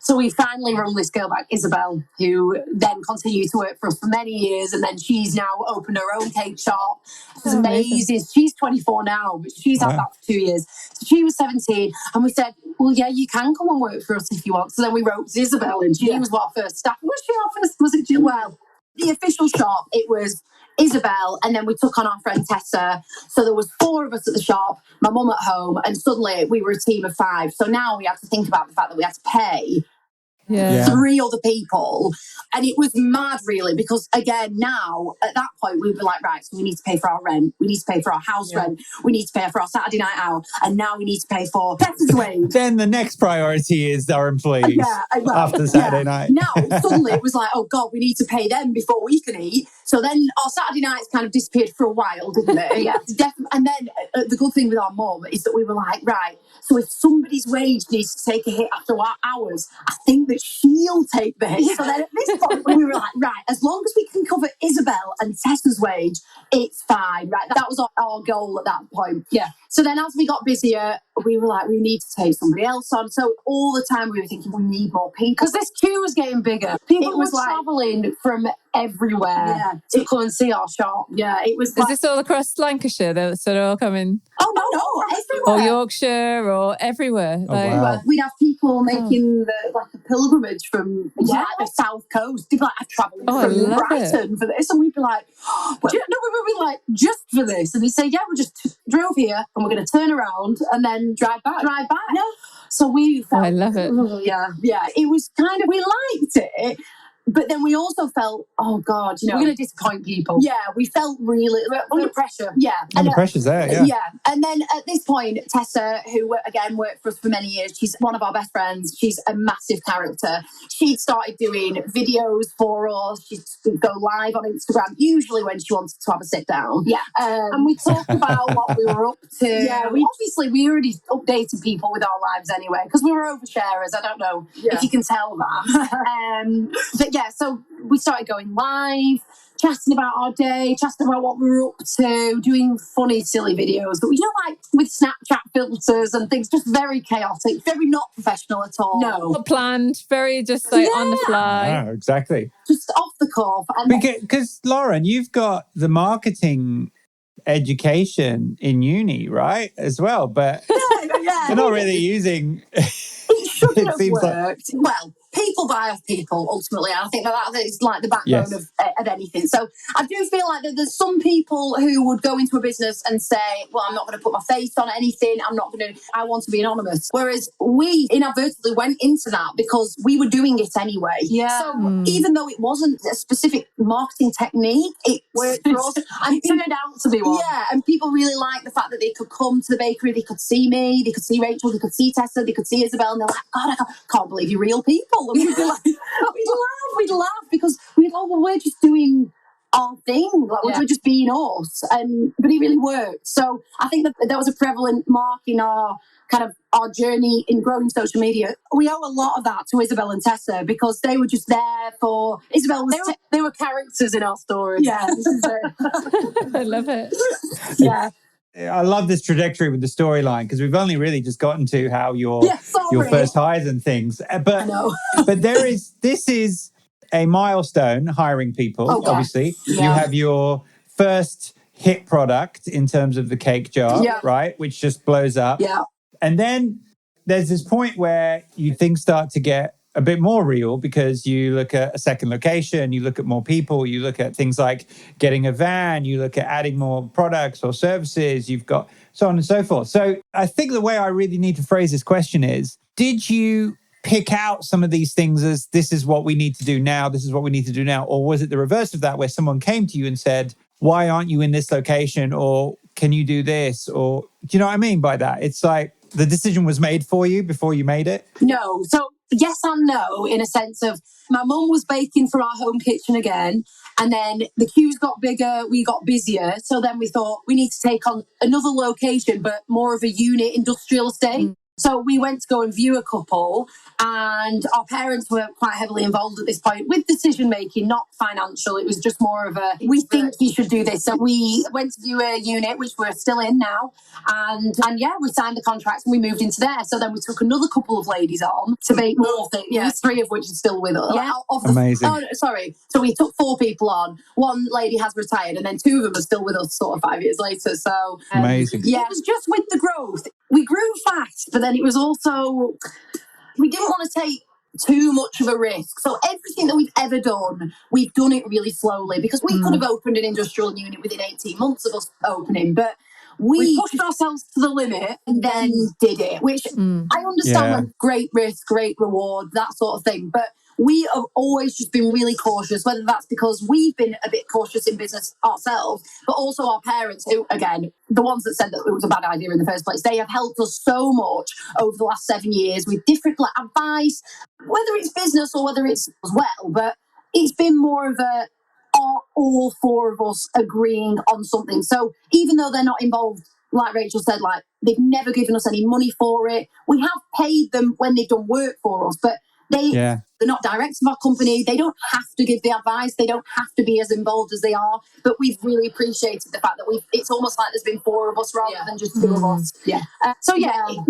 So we finally rung this girl back, Isabel, who then continued to work for us for many years. And then she's now opened her own cake shop. It's amazing. She's 24 now, but she's had that for 2 years. So she was 17. And we said, well, yeah, you can come and work for us if you want. So then we wrote to Isabel, and she was our first staff. Was she our first? Was it Jill? Well, the official shop, it was Isabel, and then we took on our friend Tessa. So there was 4 of us at the shop, my mum at home, and suddenly we were a team of 5. So now we have to think about the fact that we had to pay 3 other people. And it was mad, really, because again, now at that point we were like, right, so we need to pay for our rent, we need to pay for our house rent, we need to pay for our Saturday night out, and now we need to pay for Tessa's wage. Then the next priority is our employees after Saturday night. Now suddenly it was like, oh God, we need to pay them before we can eat. So then our Saturday nights kind of disappeared for a while, didn't it? And then the good thing with our mum is that we were like, right, so if somebody's wage needs to take a hit after our hours, I think that she'll take the hit. So then at this point, we were like, right, as long as we can cover Isabel and Tessa's wage, it's fine, right? That was our goal at that point. Yeah. So then as we got busier, we were like, we need to take somebody else on. So all the time we were thinking, we need more people. Because this queue was getting bigger. People were travelling from everywhere to come and see our shop. Yeah, it was. Is this all across Lancashire? They're sort of all coming? Oh, no, everywhere. Or Yorkshire or everywhere. Wow. We'd have people making a pilgrimage from the south coast. They'd be like, I've travelled from Brighton for this. And we'd be like, we would be like, just for this. And he'd say, yeah, we just drove here and we're going to turn around and then drive back. Yeah. So we felt, I love it. Yeah. It was kind of, we liked it. But then we also felt, oh God, we're going to disappoint people. Yeah, we felt really under pressure. Yeah. And the pressure's there, yeah. And then at this point, Tessa, who again worked for us for many years, she's one of our best friends. She's a massive character. She'd started doing videos for us. She'd go live on Instagram, usually when she wanted to have a sit down. Yeah. And we talked about what we were up to. Yeah, we already updated people with our lives anyway, because we were oversharers. I don't know if you can tell that. But yeah, so we started going live, chatting about our day, chatting about what we were up to, doing funny, silly videos. But like with Snapchat filters and things, just very chaotic, very not professional at all. No. Not planned, very just on the fly. Yeah, exactly. Just off the cuff. Because Lauren, you've got the marketing education in uni, right? As well, but you're not really using... It shouldn't have worked. Well, people buy off people ultimately. I think that is like the backbone of anything. So I do feel like that there's some people who would go into a business and say, well, I'm not going to put my face on anything. I want to be anonymous. Whereas we inadvertently went into that because we were doing it anyway. Yeah. So even though it wasn't a specific marketing technique, it worked for us. And it turned out to be one. Yeah. And people really liked the fact that they could come to the bakery, they could see me, they could see Rachel, they could see Tessa, they could see Isabel, and they're like, God, I can't believe you're real people. And we'd be like, we'd laugh because we'd go, well, we're just doing our thing, like we're just being us, but it really worked. So I think that there was a prevalent mark in our journey in growing social media. We owe a lot of that to Isabel and Tessa because they were just there for Isabel. They were characters in our stories. Yeah, this is it. I love it. Yeah. I love this trajectory with the storyline because we've only really just gotten to how your first hires and things. But this is a milestone hiring people, obviously. Yeah. You have your first hit product in terms of the cake jar, right? Which just blows up. Yeah. And then there's this point where things start to get a bit more real because you look at a second location, you look at more people, you look at things like getting a van, you look at adding more products or services, you've got so on and so forth. So I think the way I really need to phrase this question is, did you pick out some of these things as this is what we need to do now, this is what we need to do now? Or was it the reverse of that where someone came to you and said, why aren't you in this location? Or can you do this? Or do you know what I mean by that? It's like the decision was made for you before you made it? No. So yes and no, in a sense of my mum was baking for our home kitchen again. And then the queues got bigger, we got busier. So then we thought we need to take on another location, but more of a unit industrial estate. So we went to go and view a couple, and our parents were quite heavily involved at this point with decision making, not financial. It was just more of a, we think you should do this. So we went to view a unit, which we're still in now. And we signed the contracts and we moved into there. So then we took another couple of ladies on to make more things, 3 of which are still with us. Yeah. Amazing. So we took 4 people on. 1 lady has retired, and then 2 of them are still with us sort of 5 years later. So amazing. Yeah, it was just with the growth. We grew fast, but then it was also, we didn't want to take too much of a risk. So everything that we've ever done, we've done it really slowly because we could have opened an industrial unit within 18 months of us opening, but we pushed ourselves to the limit and then did it, which I understand, like great risk, great reward, that sort of thing. But we have always just been really cautious, whether that's because we've been a bit cautious in business ourselves, but also our parents who, again, the ones that said that it was a bad idea in the first place, they have helped us so much over the last 7 years with different advice, whether it's business or whether it's as well. But it's been more of a, are all 4 of us agreeing on something? So even though they're not involved, like Rachel said, like they've never given us any money for it. We have paid them when they've done work for us, but they're not directors of our company. They don't have to give the advice. They don't have to be as involved as they are. But we've really appreciated the fact that it's almost like there's been 4 of us rather than just 2 of us. Yeah.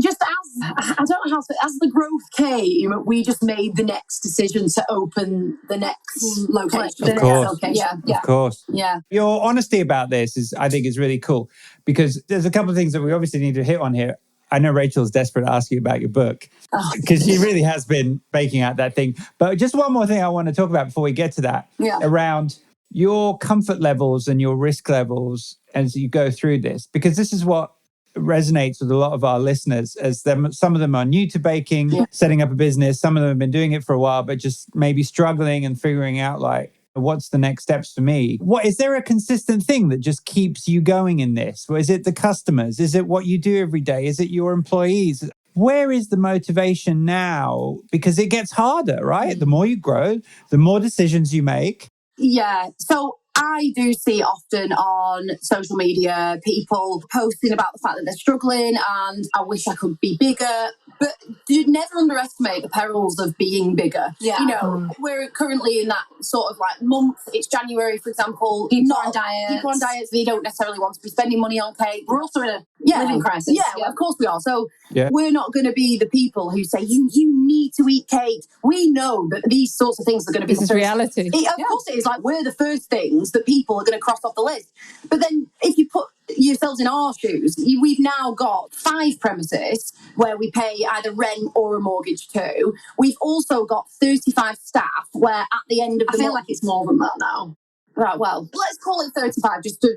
Just as the growth came, we just made the next decision to open the next location. Of course. Of course. Yeah. Your honesty about this I think is really cool because there's a couple of things that we obviously need to hit on here. I know Rachel's desperate to ask you about your book because she really has been baking out that thing. But just one more thing I want to talk about before we get to that around your comfort levels and your risk levels as you go through this, because this is what resonates with a lot of our listeners as some of them are new to baking, setting up a business. Some of them have been doing it for a while, but just maybe struggling and figuring out like, what's the next steps for me? Is there a consistent thing that just keeps you going in this? Or is it the customers? Is it what you do every day? Is it your employees? Where is the motivation now? Because it gets harder, right? The more you grow, the more decisions you make. Yeah. So I do see often on social media people posting about the fact that they're struggling and I wish I could be bigger. But do never underestimate the perils of being bigger. Yeah. We're currently in that sort of like month. It's January, for example. People on diets. They don't necessarily want to be spending money on cake. We're also in a living crisis. Yeah, well, of course we are. So we're not going to be the people who say, you need to eat cake. We know that these sorts of things are going to be... This is reality. Of course it is. Like, we're the first things that people are going to cross off the list. But then if you put yourselves in our shoes, we've now got 5 premises where we pay either rent or a mortgage to. We've also got 35 staff where at the end of the month... I feel like it's more than that now. Right, well, let's call it 35 just to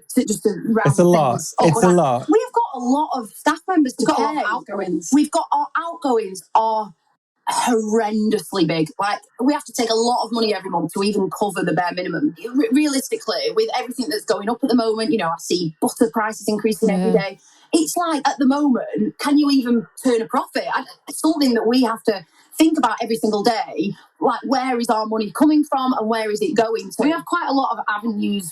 round It's a lot. things. It's a lot. We've got a lot of staff members to pay. We've got a lot of outgoings. We've got our outgoings are horrendously big. Like, we have to take a lot of money every month to even cover the bare minimum. Realistically, with everything that's going up at the moment, I see butter prices increasing every day. It's like, at the moment, can you even turn a profit? It's something that we have to think about every single day. Like, where is our money coming from and where is it going to? We have quite a lot of avenues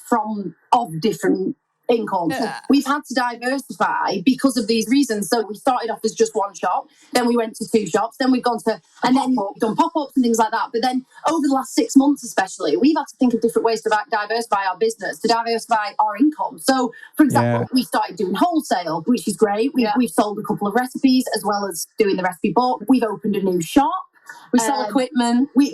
of different income. We've had to diversify because of these reasons. So we started off as just one shop, then we went to 2 shops, then we've gone to, and then done pop-ups and things like that. But then over the last 6 months especially, we've had to think of different ways to diversify our business, to diversify our income. So, for example, we started doing wholesale, which is great. We've sold a couple of recipes as well as doing the recipe book. We've opened a new shop. We sell equipment. We've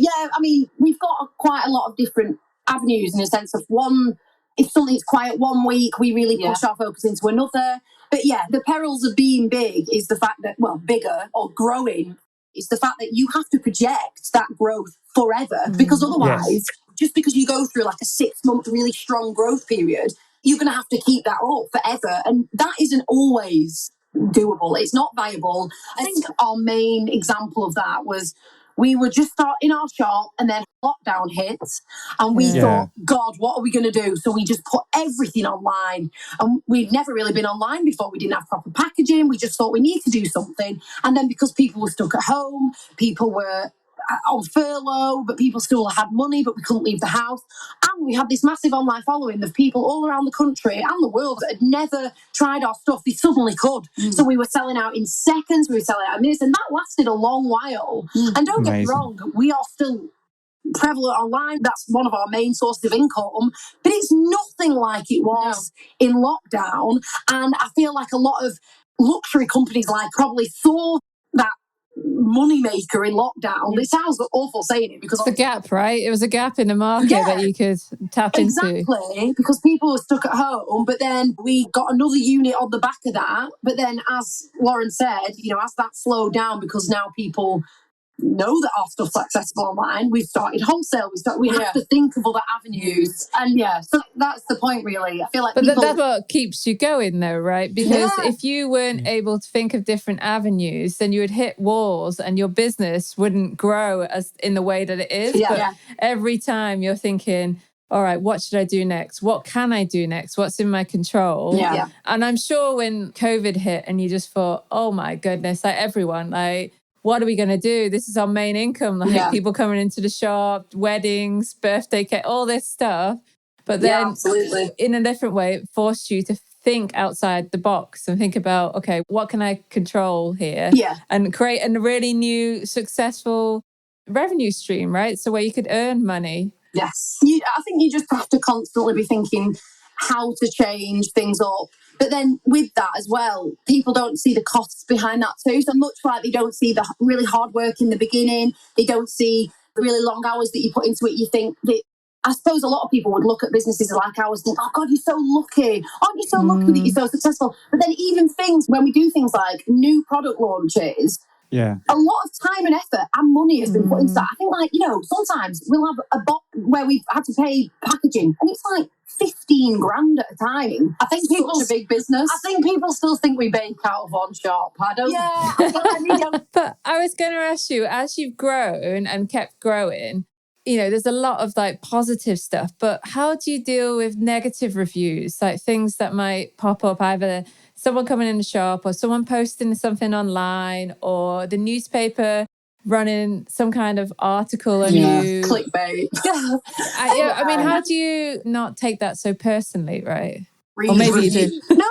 got quite a lot of different avenues in a sense of one. If something's quiet one week, we really push our focus into another. But the perils of being big is the fact that, bigger or growing is the fact that you have to project that growth forever. Because otherwise, just because you go through like a 6-month really strong growth period, you're going to have to keep that up forever. And that isn't always doable. It's not viable. I think our main example of that was we were just starting our shop and then lockdown hit and we thought, God, what are we going to do? So we just put everything online, and we'd never really been online before. We didn't have proper packaging. We just thought we need to do something. And then because people were stuck at home, people were on furlough, but people still had money, but we couldn't leave the house. And we had this massive online following of people all around the country and the world that had never tried our stuff. They suddenly could. So we were selling out in seconds, we were selling out in minutes, and that lasted a long while. And don't get me wrong, we are still prevalent online. That's one of our main sources of income, but it's nothing like it was in lockdown. And I feel like a lot of luxury companies probably saw that moneymaker in lockdown. It sounds awful saying it because it's a gap, right? It was a gap in the market that you could tap into. Exactly, because people were stuck at home. But then we got another unit on the back of that. But then, as Lauren said, as that slowed down, because now people know that our stuff's accessible online, we've started wholesale. We have to think of other avenues. And so that's the point, really. I feel like that's what keeps you going, though, right? Because if you weren't able to think of different avenues, then you would hit walls and your business wouldn't grow as in the way that it is. But every time you're thinking, all right, what should I do next? What can I do next? What's in my control? And I'm sure when COVID hit and you just thought, oh my goodness, everyone, what are we going to do? This is our main income. People coming into the shop, weddings, birthday cake, all this stuff. But then in a different way, it forced you to think outside the box and think about, okay, what can I control here? And create a really new, successful revenue stream, right? So where you could earn money. Yes. I think you just have to constantly be thinking how to change things up. But then with that as well, people don't see the costs behind that too. So much like they don't see the really hard work in the beginning, they don't see the really long hours that you put into it. You think that, I suppose a lot of people would look at businesses like ours and think, oh God, you're so lucky. Aren't you so lucky that you're so successful? But then even things, when we do things like new product launches, a lot of time and effort and money has been put into that. I think sometimes we'll have a box where we've had to pay packaging and it's like 15 grand at a time. I think it's such a big business. I think people still think we bake out of one shop. I don't. But I was going to ask you, as you've grown and kept growing, there's a lot of positive stuff, but how do you deal with negative reviews? Things that might pop up, either someone coming in the shop or someone posting something online or the newspaper running some kind of article on you. Clickbait. I mean, how do you not take that so personally, right? Or maybe you do. No,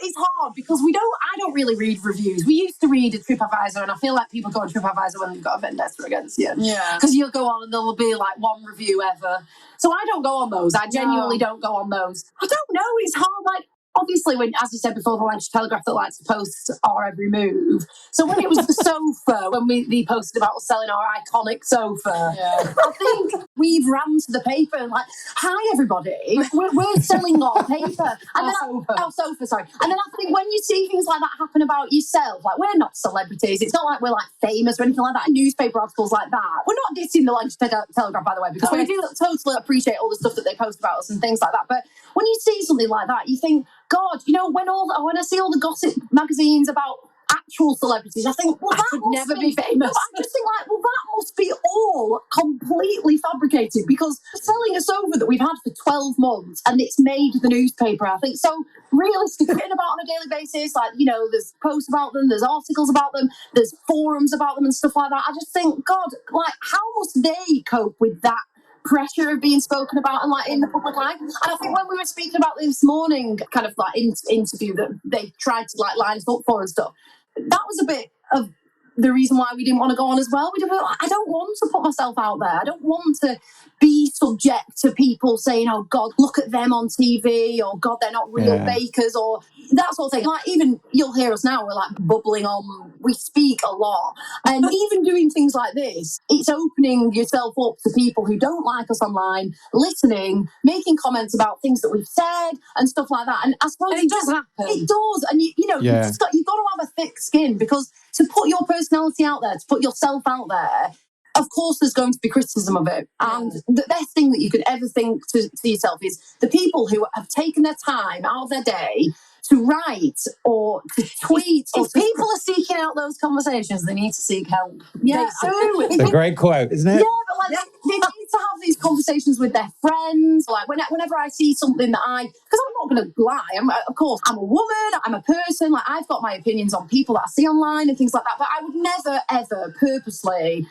it's hard because I don't really read reviews. We used to read a TripAdvisor, and I feel like people go on TripAdvisor when they've got a vendetta against you. Yeah. Because you'll go on and there'll be one review ever. So I don't go on those. I genuinely don't go on those. I don't know. It's hard. obviously, when, as you said before, the Lancashire Telegraph that likes to post our every move. So when it was the sofa, when they posted about us selling our iconic sofa, I think we've ran to the paper and like, hi everybody, we're selling our paper. And our sofa, sorry. And then I think when you see things like that happen about yourself, like we're not celebrities. It's not like we're like famous or anything like that. Newspaper articles like that. We're not dissing the Lancashire Telegraph, by the way, because we do totally appreciate all the stuff that they post about us and things like that. But when you see something like that, you think, God, you know, when I see all the gossip magazines about actual celebrities, I think, well, that could never be famous. No, I just think like, well, that must be all completely fabricated, because selling a sofa that we've had for 12 months and it's made the newspaper, I think. So realistically, written about on a daily basis, like, you know, there's posts about them, there's articles about them, there's forums about them and stuff like that. I just think, God, like, how must they cope with that pressure of being spoken about and like in the public eye? And I think when we were speaking about this morning, kind of like interview that they tried to like line us up for and stuff, that was a bit of the reason why we didn't want to go on as well. I don't want to put myself out there. I don't want to be subject to people saying, oh God, look at them on TV, or God, they're not real bakers, or that sort of thing. Like, even you'll hear us now, we're like bubbling on, we speak a lot. And even doing things like this, it's opening yourself up to people who don't like us online, listening, making comments about things that we've said and stuff like that. And I suppose it does happen. It does. And you've got to have a thick skin, because to put your personality out there, to put yourself out there, of course there's going to be criticism of it. And the best thing that you could ever think to yourself is the people who have taken their time out of their day to write or to tweet. If people are seeking out those conversations, they need to seek help. Yeah, it's a great quote, isn't it? Yeah, but like they need to have these conversations with their friends. Like whenever I see something that because I'm not going to lie. Of course, I'm a woman. I'm a person. Like, I've got my opinions on people that I see online and things like that. But I would never ever purposely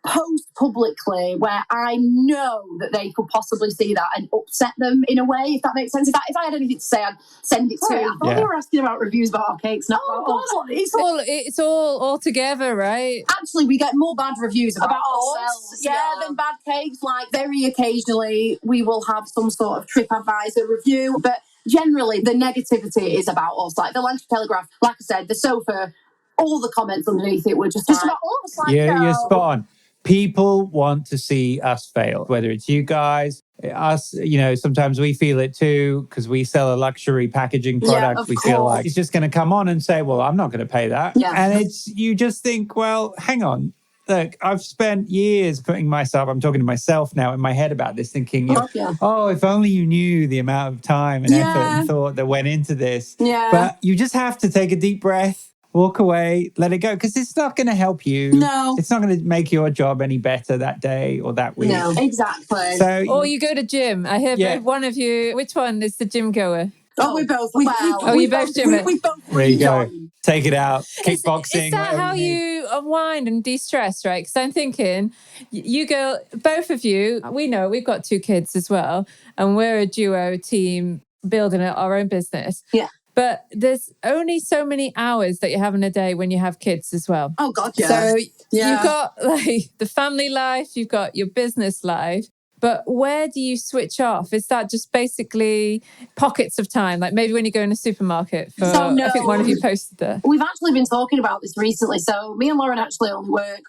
post publicly where I know that they could possibly see that and upset them in a way, if that makes sense. If I had anything to say, I'd send it to. I thought you were asking about reviews about our cakes, not about us. It's all together, right? Actually, we get more bad reviews about ourselves, than bad cakes. Like, very occasionally, we will have some sort of TripAdvisor review, but generally, the negativity is about us. Like the Lancashire Telegraph, like I said, the sofa, all the comments underneath it were just about us. Like, you're spot on. People want to see us fail, whether it's you guys, us, you know, sometimes we feel it too, because we sell a luxury packaging product. We feel like it's just going to come on and say, well, I'm not going to pay that. Yeah. And you just think, well, hang on. Look, I've spent years I'm talking to myself now in my head about this, thinking, if only you knew the amount of time and effort and thought that went into this. Yeah. But you just have to take a deep breath, walk away, let it go, because it's not going to help you. No. It's not going to make your job any better that day or that week. No, exactly. So, or you go to gym. I hear both one of you. Which one is the gym goer? Oh, we both. You both gym it. We both. There you go. Take it out. Kickboxing. Is that how you unwind and de-stress, right? Because I'm thinking, both of you, we know we've got 2 kids as well, and we're a duo team building our own business. Yeah. But there's only so many hours that you have in a day when you have kids as well. Oh, God, yeah. So you've got like the family life, you've got your business life. But where do you switch off? Is that just basically pockets of time? Like maybe when you go in a supermarket I think one of you posted that. We've actually been talking about this recently. So me and Lauren actually only work,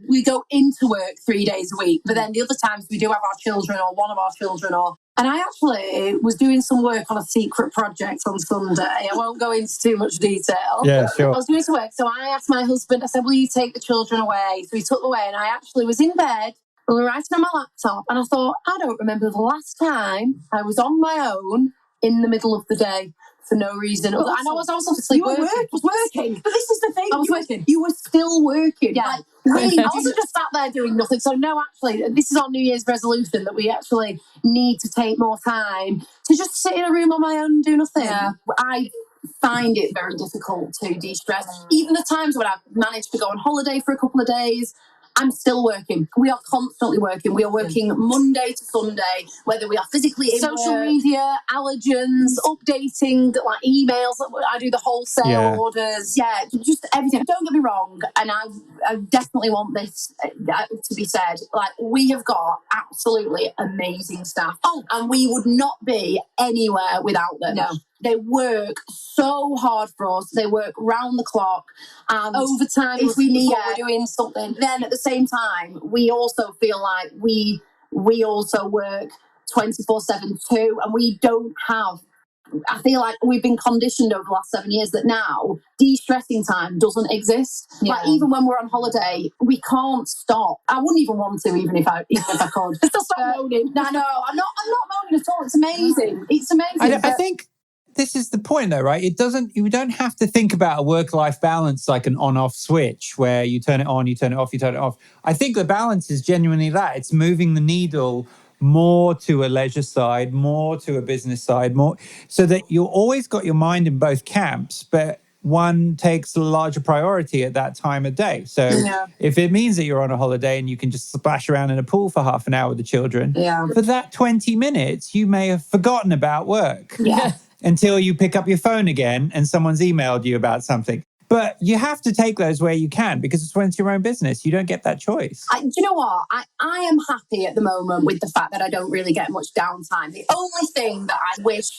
we go into work 3 days a week. But then the other times we do have our children or one of our children and I actually was doing some work on a secret project on Sunday. I won't go into too much detail. Yeah, sure. I was doing some work. So I asked my husband, I said, will you take the children away? So he took them away and I actually was in bed. We were writing on my laptop and I thought, I don't remember the last time I was on my own in the middle of the day for no reason. And I was obviously working. But this is the thing. I was working. You were still working. Yeah. I wasn't just sat there doing nothing. So no, actually, this is our New Year's resolution that we actually need to take more time to just sit in a room on my own and do nothing. Yeah. I find it very difficult to de-stress. Even the times when I've managed to go on holiday for a couple of days, I'm still working. We are constantly working. We are working Monday to Sunday, whether we are physically in social media, allergens, updating like emails. I do the wholesale orders. Yeah, just everything. Don't get me wrong, and I definitely want this to be said. Like, we have got absolutely amazing staff, and we would not be anywhere without them. No. They work so hard for us. They work round the clock and overtime if we need it. We're doing something. Then at the same time, we also feel like we also work 24/7 too, and we don't have. I feel like we've been conditioned over the last 7 years that now de-stressing time doesn't exist. Yeah. Like even when we're on holiday, we can't stop. I wouldn't even want to, even if I could. Stop moaning. No, I'm not moaning at all. It's amazing. It's amazing. I think this is the point, though, right? You don't have to think about a work-life balance like an on-off switch where you turn it on, you turn it off, you turn it off. I think the balance is genuinely that. It's moving the needle more to a leisure side, more to a business side, more so that you always got your mind in both camps, but one takes a larger priority at that time of day. So if it means that you're on a holiday and you can just splash around in a pool for half an hour with the children, for that 20 minutes, you may have forgotten about work until you pick up your phone again and someone's emailed you about something. But you have to take those where you can because it's when it's your own business. You don't get that choice. Do you know what? I am happy at the moment with the fact that I don't really get much downtime. The only thing that I wish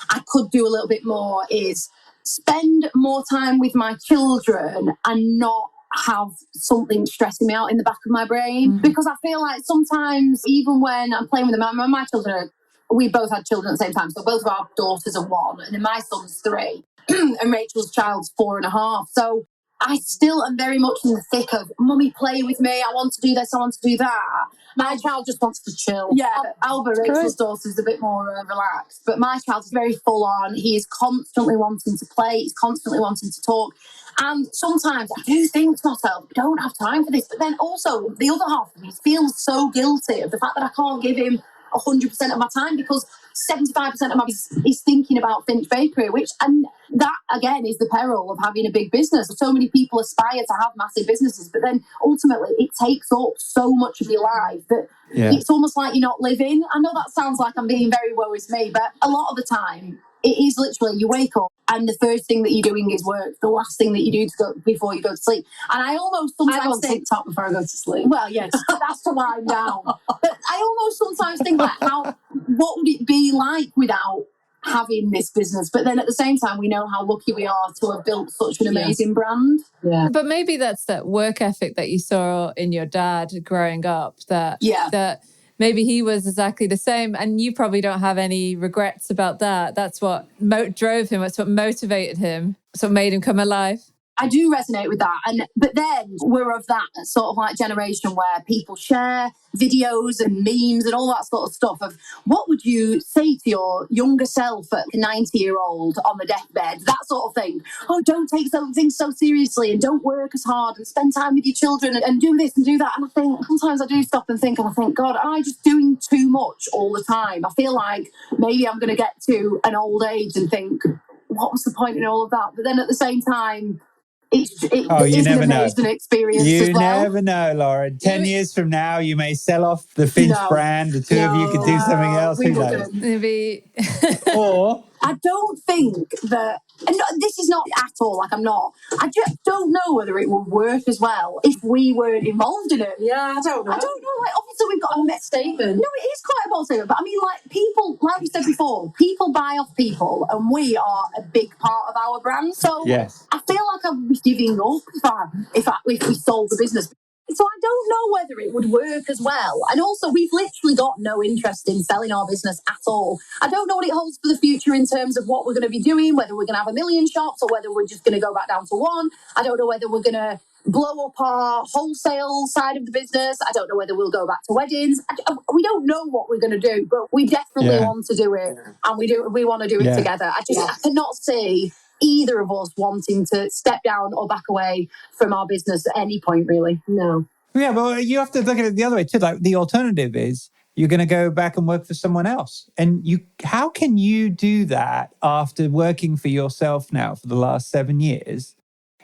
I could do a little bit more is spend more time with my children and not have something stressing me out in the back of my brain. Because I feel like sometimes, even when I'm playing with them, my children we both had children at the same time. So both of our daughters are 1 and then my son's 3 and Rachel's child's 4.5. So I still am very much in the thick of, Mummy, play with me. I want to do this. I want to do that. My child just wants to chill. Yeah, Alba, Rachel's daughter, is a bit more relaxed. But my child's very full on. He is constantly wanting to play. He's constantly wanting to talk. And sometimes I do think to myself, I don't have time for this. But then also the other half of me feels so guilty of the fact that I can't give him 100% of my time because 75% of my is thinking about Finch Bakery, and that again is the peril of having a big business. So many people aspire to have massive businesses, but then ultimately it takes up so much of your life that it's almost like you're not living. I know that sounds like I'm being very woe is me, but a lot of the time it is literally you wake up and the first thing that you're doing is work. The last thing that you do before you go to sleep. And I almost sometimes think TikTok before I go to sleep. Well, yes, that's to wind down. But I almost sometimes think like, what would it be like without having this business? But then at the same time, we know how lucky we are to have built such an amazing brand. Yeah. But maybe that's that work ethic that you saw in your dad growing up. That maybe he was exactly the same, and you probably don't have any regrets about that. That's what drove him. That's what motivated him. That's what made him come alive. I do resonate with that. But then we're of that sort of like generation where people share videos and memes and all that sort of stuff of what would you say to your younger self at a 90-year-old on the deathbed, that sort of thing. Oh, don't take things so seriously and don't work as hard and spend time with your children and do this and do that. And I think sometimes I do stop and think, God, am I just doing too much all the time? I feel like maybe I'm going to get to an old age and think, what was the point in all of that? But then at the same time, it is an amazing experience as well. You never know, Lauren. 10 years from now, you may sell off the Finch brand. The two of you could do something else. Who knows? Maybe. Or I don't think that, and this is not at all like I'm not, I just don't know whether it would work as well if we weren't involved in it. Yeah, I don't know. Like, obviously we've got a bold statement. No, it is quite a bold statement. But I mean, like, people, like we said before, people buy off people, and we are a big part of our brand. So I feel like I'm giving up if we sold the business. So I don't know whether it would work as well. And also, we've literally got no interest in selling our business at all. I don't know what it holds for the future in terms of what we're going to be doing, whether we're going to have 1 million shops or whether we're just going to go back down to 1. I don't know whether we're going to blow up our wholesale side of the business. I don't know whether we'll go back to weddings. We don't know what we're going to do, but we definitely want to do it. And we want to do it together. I cannot see either of us wanting to step down or back away from our business at any point, really. No. Yeah, well, you have to look at it the other way too. Like, the alternative is you're going to go back and work for someone else. And how can you do that after working for yourself now for the last 7 years?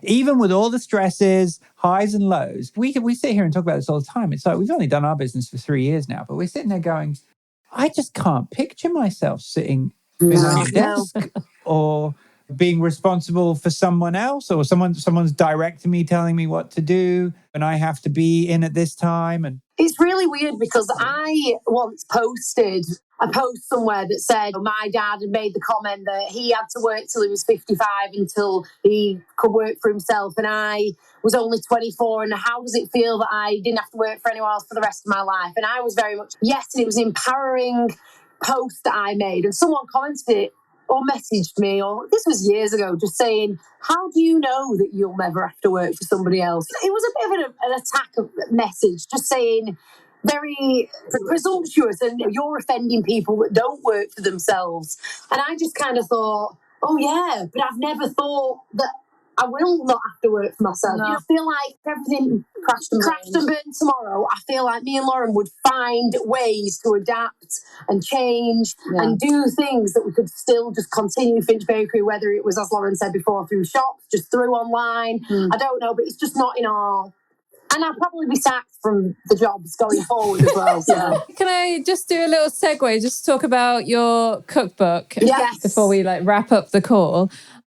Even with all the stresses, highs and lows, we sit here and talk about this all the time. It's like we've only done our business for 3 years now, but we're sitting there going, I just can't picture myself sitting behind a desk or being responsible for someone else, or someone's directing me, telling me what to do, and I have to be in at this time. And It's really weird because I once posted a post somewhere that said my dad had made the comment that he had to work till he was 55 until he could work for himself. And I was only 24. And how does it feel that I didn't have to work for anyone else for the rest of my life? And I was very much, yes, and it was an empowering post that I made. And someone commented it or messaged me, or this was years ago, just saying, how do you know that you'll never have to work for somebody else? It was a bit of an attack of message, just saying, very presumptuous, and you're offending people that don't work for themselves. And I just kind of thought, oh yeah, but I've never thought that I will not have to work for myself. No. I feel like everything crashed and burned tomorrow. I feel like me and Lauren would find ways to adapt and change and do things that we could still just continue Finch Bakery, whether it was, as Lauren said before, through shops, just through online. I don't know, but it's just not in our... And I'll probably be sacked from the jobs going forward as well. So. Can I just do a little segue, just talk about your cookbook before we wrap up the call?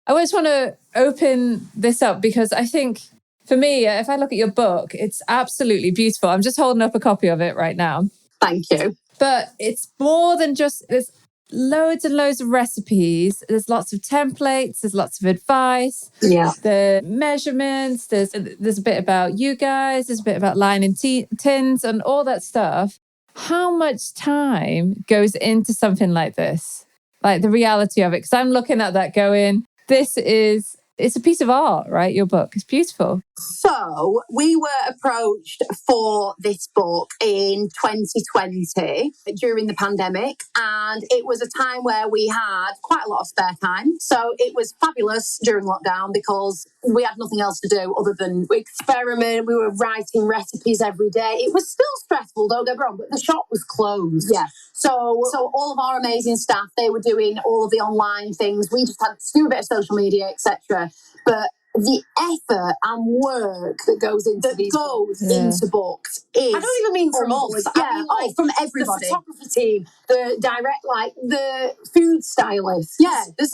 I just want to open this up because I think for me, if I look at your book, it's absolutely beautiful. I'm just holding up a copy of it right now. Thank you. But it's more than just, there's loads and loads of recipes. There's lots of templates. There's lots of advice. Yeah. The measurements. There's a bit about you guys. There's a bit about lining tins and all that stuff. How much time goes into something like this? Like the reality of it? Because I'm looking at that going, it's a piece of art, right? Your book. It's beautiful. So we were approached for this book in 2020 during the pandemic. And it was a time where we had quite a lot of spare time. So it was fabulous during lockdown because we had nothing else to do other than experiment. We were writing recipes every day. It was still stressful, don't get me wrong, but the shop was closed. Yeah. So all of our amazing staff, they were doing all of the online things. We just had to do a bit of social media, etc. But the effort and work that goes into into books is... I don't even mean from us. I mean, from everybody. The photography team, the direct, the food stylist. Yeah, there's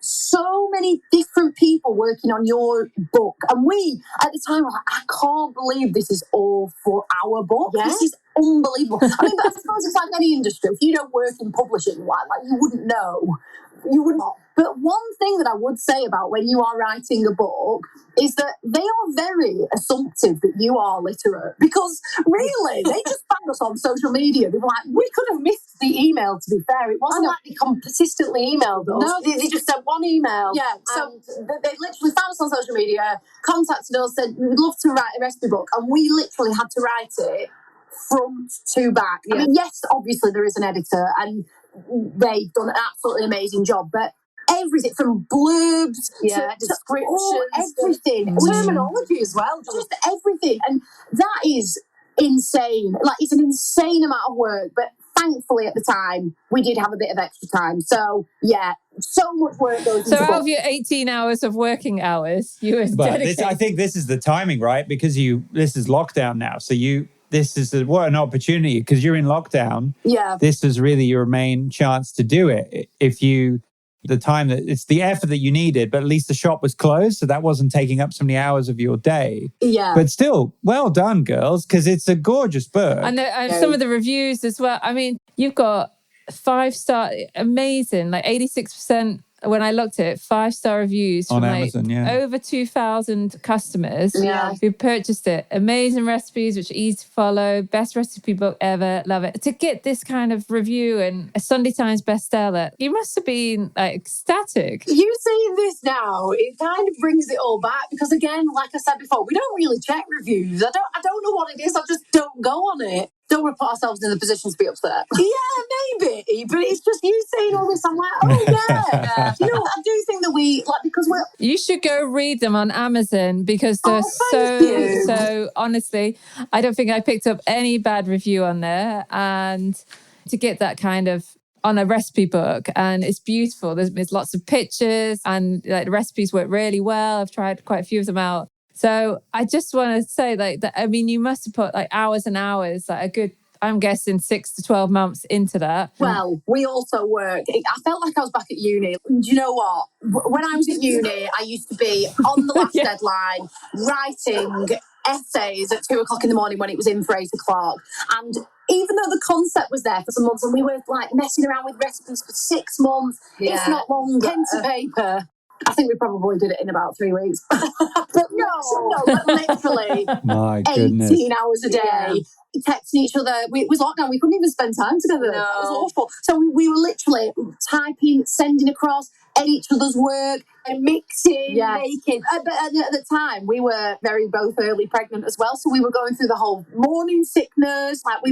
so many different people working on your book. And we, at the time, were like, I can't believe this is all for our book. Yeah? This is unbelievable. I mean, but I suppose it's like any industry. If you don't work in publishing, you wouldn't know. You wouldn't. But one thing that I would say about when you are writing a book is that they are very assumptive that you are literate. Because really, they just found us on social media. They were like, we could have missed the email, to be fair. It wasn't like they consistently emailed us. No, they just sent one email. Yeah, so they literally found us on social media, contacted us, said, we'd love to write a recipe book. And we literally had to write it front to back. Yeah. I mean, yes, obviously there is an editor and they've done an absolutely amazing job, but everything from blurbs to descriptions, everything, terminology as well, just everything. And that is insane. It's an insane amount of work, but thankfully at the time we did have a bit of extra time. So yeah, so much work goes into it. So out of your 18 hours of working hours, you were dedicated. I think this is the timing, right? Because this is lockdown now. So this is what an opportunity, because you're in lockdown. Yeah. This is really your main chance to do it. It's the effort that you needed, but at least the shop was closed. So that wasn't taking up so many hours of your day. Yeah. But still, well done, girls, because it's a gorgeous book. And some of the reviews as well. I mean, you've got 5-star, amazing, 86%. When I looked at it, 5-star reviews on from Amazon, over 2,000 customers who purchased it. Amazing recipes, which are easy to follow. Best recipe book ever. Love it. To get this kind of review and a Sunday Times bestseller, you must have been ecstatic. You saying this now, it kind of brings it all back because again, like I said before, we don't really check reviews. I don't know what it is. I just don't go on it. Don't want to put ourselves in the position to be upset. Yeah, maybe. But it's just you saying all this. I'm like, oh, yeah. You know, I do think that because we're... You should go read them on Amazon because they're so honestly, I don't think I picked up any bad review on there. And to get that kind of on a recipe book, and it's beautiful. There's lots of pictures and the recipes work really well. I've tried quite a few of them out. So I just want to say that, I mean, you must have put hours and hours, a good, I'm guessing 6 to 12 months into that. Well, we also work. I felt like I was back at uni. Do you know what? When I was at uni, I used to be on the last deadline, writing essays at 2:00 in the morning when it was in Fraser Clark. And even though the concept was there for some months and we were like messing around with recipes for 6 months, if not longer, pen to paper, I think we probably did it in about 3 weeks. But but literally My goodness. 18 hours a day. Texting each other. It was lockdown. We couldn't even spend time together. That was awful. So we were literally typing, sending across each other's work and mixing, making. But at the time, we were both early pregnant as well. So we were going through the whole morning sickness. Like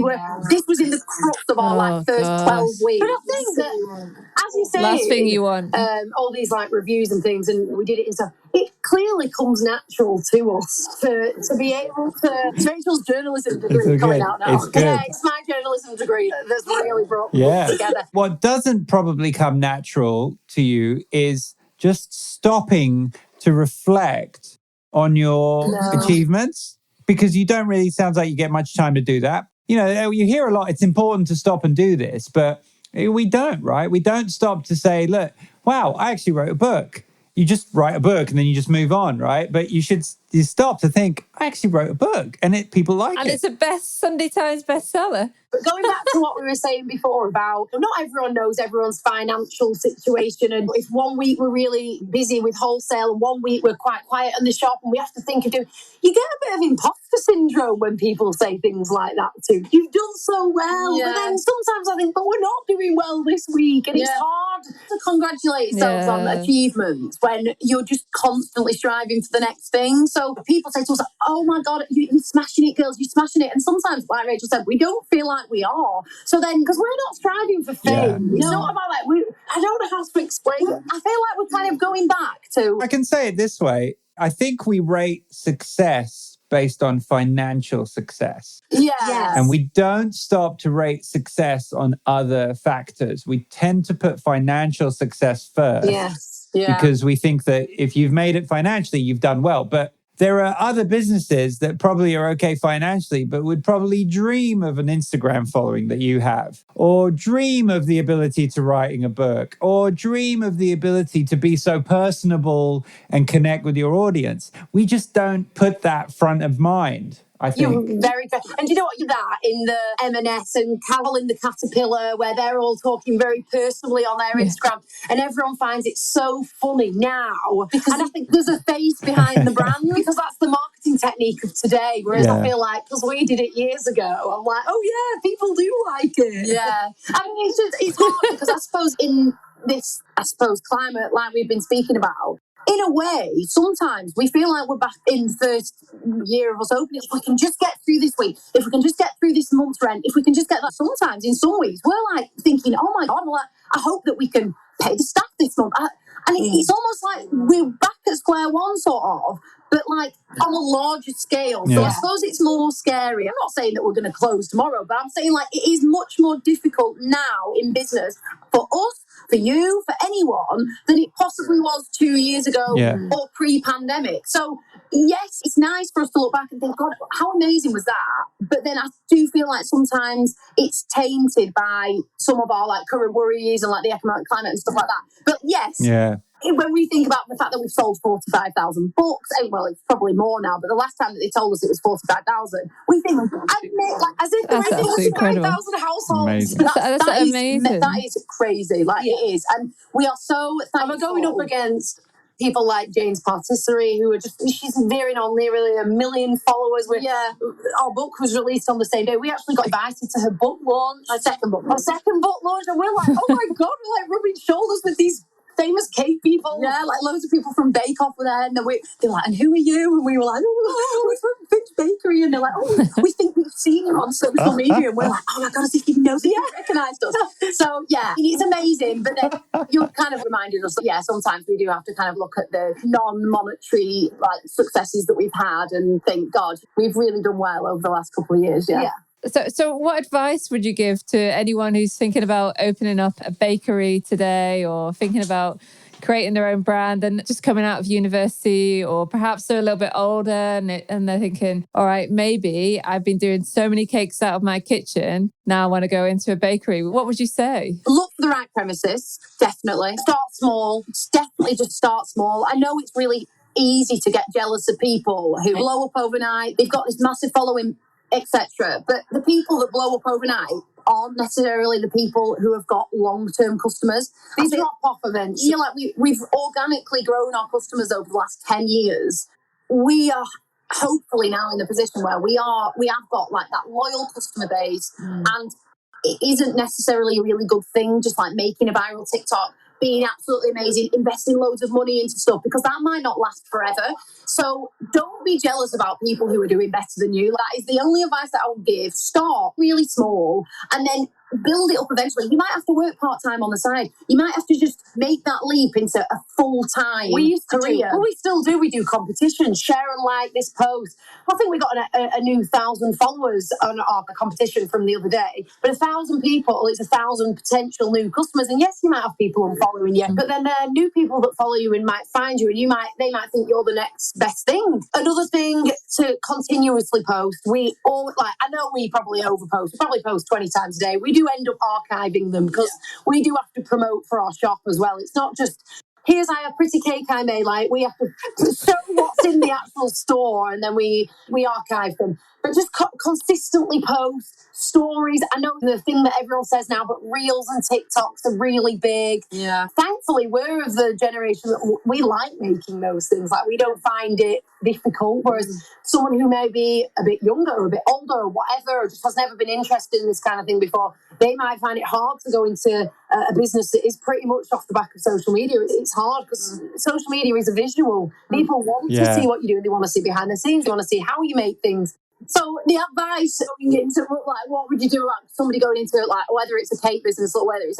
this was in the crux of our first 12 weeks. But I think that, as you say, last thing you want, all these like reviews and things, and we did it and stuff. It clearly comes natural to us to be able to. Rachel's journalism degree coming out now. It's good. Yeah, it's my journalism degree that's really brought us together. What doesn't probably come natural to you is just stopping to reflect on your achievements, because you don't really, sounds like you get much time to do that. You know, you hear a lot, it's important to stop and do this, but we don't, right? We don't stop to say, look, wow, I actually wrote a book. You just write a book and then you just move on, right? But you stop to think, I actually wrote a book and people like it. And it's a Sunday Times bestseller. But going back to what we were saying before about not everyone knows everyone's financial situation. And if 1 week we're really busy with wholesale and 1 week we're quite quiet in the shop and we have to think of doing, you get a bit of imposter syndrome when people say things like that too. You've done so well. But then sometimes I think, but we're not doing well this week. And it's hard to congratulate yourselves on achievements when you're just constantly striving for the next thing. So people say to us, oh my God, you're smashing it, girls, you're smashing it. And sometimes, like Rachel said, we don't feel like we are. So then, because we're not striving for fame, it's not about like, I don't know how to explain it. I feel like we're kind of going back to... I can say it this way. I think we rate success based on financial success. Yes. And we don't stop to rate success on other factors. We tend to put financial success first. Yes. Yeah. Because we think that if you've made it financially, you've done well. But there are other businesses that probably are okay financially, but would probably dream of an Instagram following that you have, or dream of the ability to writing a book, or dream of the ability to be so personable and connect with your audience. We just don't put that front of mind, I think. You're very fair. And do you know what? That in the M&S and Carol in the Caterpillar, where they're all talking very personally on their Instagram, and everyone finds it so funny now. And I think there's a face behind the brand, because that's the marketing technique of today. Whereas I feel like, because we did it years ago, I'm like, oh yeah, people do like it. Yeah. I mean, it's hard because I suppose in this, climate like we've been speaking about, in a way, sometimes we feel like we're back in the first year of us opening. If we can just get through this week, if we can just get through this month's rent, if we can just get that. Sometimes in some weeks, we're like thinking, oh my God, I hope that we can pay the staff this month. And it's almost like we're back at square one, sort of, but like on a larger scale. So I suppose it's more scary. I'm not saying that we're going to close tomorrow, but I'm saying like it is much more difficult now in business for us, for you, for anyone, than it possibly was 2 years ago or pre-pandemic. So yes, it's nice for us to look back and think, God, how amazing was that? But then I do feel like sometimes it's tainted by some of our like current worries and like the economic climate and stuff like that. But yes, when we think about the fact that we've sold 45,000 books, well, it's probably more now, but the last time that they told us it was 45,000, we think, as if there is 45,000 households. That's amazing. That is crazy. Like it is. And we are so thankful. And we're going up against people like Jane's Patisserie, who are she's veering on nearly 1 million followers. Our book was released on the same day. We actually got invited to her book launch. Our second book launch. And we're like, oh my God, we're like rubbing shoulders with these famous cake people. Yeah, like loads of people from Bake Off were there, and they're like, and who are you? And we were like, oh, we're from Finch Bakery. And they're like, oh, we think we've seen you on social media. And we're like, oh my God, as if you know, you recognised us. So yeah, it's amazing. But then you kind of reminded us that, sometimes we do have to kind of look at the non-monetary like successes that we've had and think, God, we've really done well over the last couple of years. Yeah. So what advice would you give to anyone who's thinking about opening up a bakery today, or thinking about creating their own brand and just coming out of university, or perhaps they're a little bit older and they're thinking, all right, maybe I've been doing so many cakes out of my kitchen, now I want to go into a bakery. What would you say? Look for the right premises, definitely. Start small. Definitely just start small. I know it's really easy to get jealous of people who blow up overnight. They've got this massive following, etc. But the people that blow up overnight aren't necessarily the people who have got long-term customers. These drop-off events. You know, like we've organically grown our customers over the last 10 years. We are hopefully now in the position where we have got like that loyal customer base, and it isn't necessarily a really good thing just like making a viral TikTok, being absolutely amazing, investing loads of money into stuff, because that might not last forever. So don't be jealous about people who are doing better than you. That is the only advice that I would give. Start really small and then build it up eventually. You might have to work part-time on the side. You might have to just make that leap into a full-time career. We still do. We do competitions. Share and like this post. I think we got a new 1,000 followers on our competition from the other day. But 1,000 people, it's 1,000 potential new customers. And yes, you might have people unfollowing you, but then there are new people that follow you and might find you, and they might think you're the next best thing. Another thing to continuously post. I know we probably overpost. We probably post 20 times a day. We do end up archiving them because we do have to promote for our shop as well. It's not just, here's a pretty cake I made. Like, we have to show what's in the actual store, and then we archive them. But just consistently post stories. I know the thing that everyone says now, but Reels and TikToks are really big. Yeah. Thankfully, we're of the generation that we like making those things. Like, we don't find it difficult, whereas someone who may be a bit younger or a bit older or whatever, or just has never been interested in this kind of thing before, they might find it hard to go into a business that is pretty much off the back of social media. It's hard because social media is a visual. People want to see what you do. They want to see behind the scenes. They want to see how you make things. So the advice going into, like, what would you do about somebody going into it, like whether it's a cake business or whether it's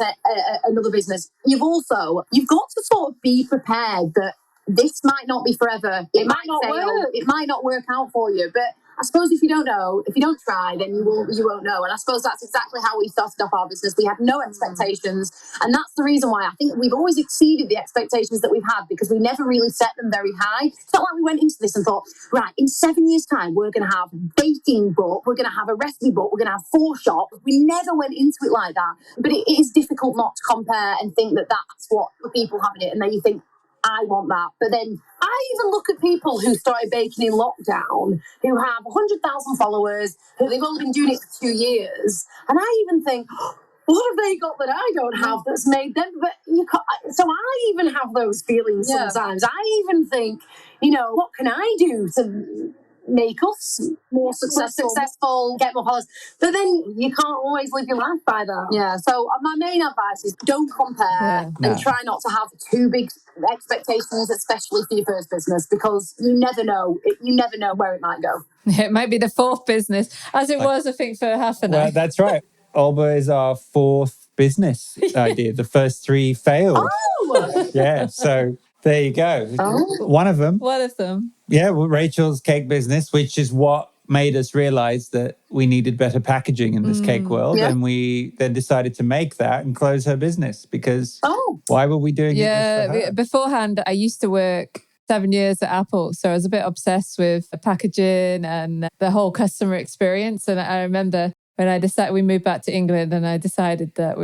another business, you've got to sort of be prepared that this might not be forever. It might not work. It might not work out for you. But I suppose if you don't know, if you don't try, then you won't know. And I suppose that's exactly how we started off our business. We had no expectations. And that's the reason why I think we've always exceeded the expectations that we've had, because we never really set them very high. It's not like we went into this and thought, right, in 7 years' time, we're going to have a baking book, we're going to have a recipe book, we're going to have 4 shops. We never went into it like that. But it is difficult not to compare and think that that's what the people have in it. And then you think, I want that. But then I even look at people who started baking in lockdown, who have 100,000 followers, who they've only been doing it for 2 years. And I even think, what have they got that I don't have that's made them? But so I even have those feelings sometimes. I even think, what can I do to make us more successful, get more followers? But then you can't always live your life by that. Yeah. So my main advice is don't compare and try not to have too big expectations, especially for your first business, because you never know. You never know where it might go. It might be the 4th business, as it was, I think, for half an hour. Well, that's right. Alba is our 4th business idea. The first 3 failed. Oh! Yeah. So there you go. Oh. One of them. Yeah, well, Rachel's cake business, which is what made us realize that we needed better packaging in this cake world. Yeah. And we then decided to make that and close her business because why were we doing it? Yeah, beforehand, I used to work 7 years at Apple. So I was a bit obsessed with packaging and the whole customer experience. And I remember when we moved back to England and I decided that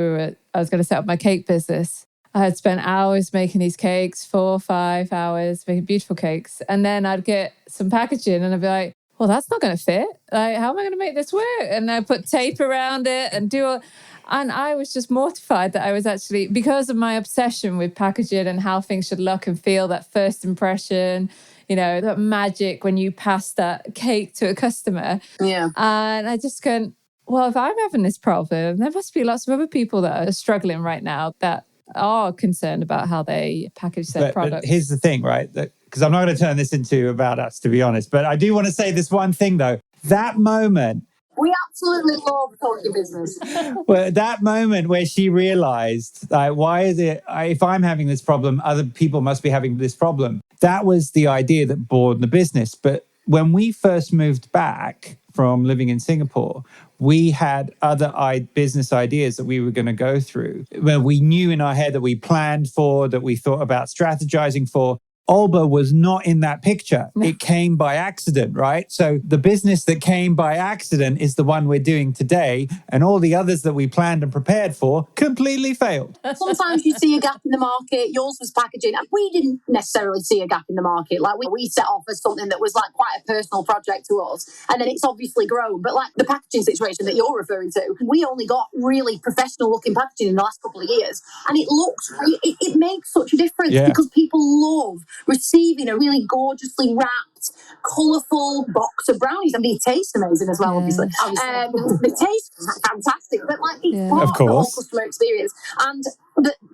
I was going to set up my cake business. I had spent hours making these cakes, 4 or 5 hours, making beautiful cakes. And then I'd get some packaging and I'd be like, well, that's not going to fit. Like, how am I going to make this work? And I put tape around it and and I was just mortified that I was actually, because of my obsession with packaging and how things should look and feel, that first impression, that magic when you pass that cake to a customer. Yeah. And I just couldn't, well, if I'm having this problem, there must be lots of other people that are struggling right now that are concerned about how they package their products. But here's the thing, right? Because I'm not going to turn this into about us, to be honest. But I do want to say this one thing, though. That moment. We absolutely love talking business. Well, that moment where she realized, why is it, if I'm having this problem, other people must be having this problem. That was the idea that born the business. But when we first moved back from living in Singapore, we had other business ideas that we were going to go through, where we knew in our head that we planned for, that we thought about strategizing for. Alba was not in that picture. It came by accident, right? So the business that came by accident is the one we're doing today. And all the others that we planned and prepared for completely failed. Sometimes you see a gap in the market. Yours was packaging. And we didn't necessarily see a gap in the market. Like we set off as something that was like quite a personal project to us. And then it's obviously grown. But like the packaging situation that you're referring to, we only got really professional looking packaging in the last couple of years. And it looks, it makes such a difference because people love receiving a really gorgeously wrapped, colourful box of brownies. And they taste amazing as well, obviously. They taste fantastic, but like it's part of the whole customer experience. And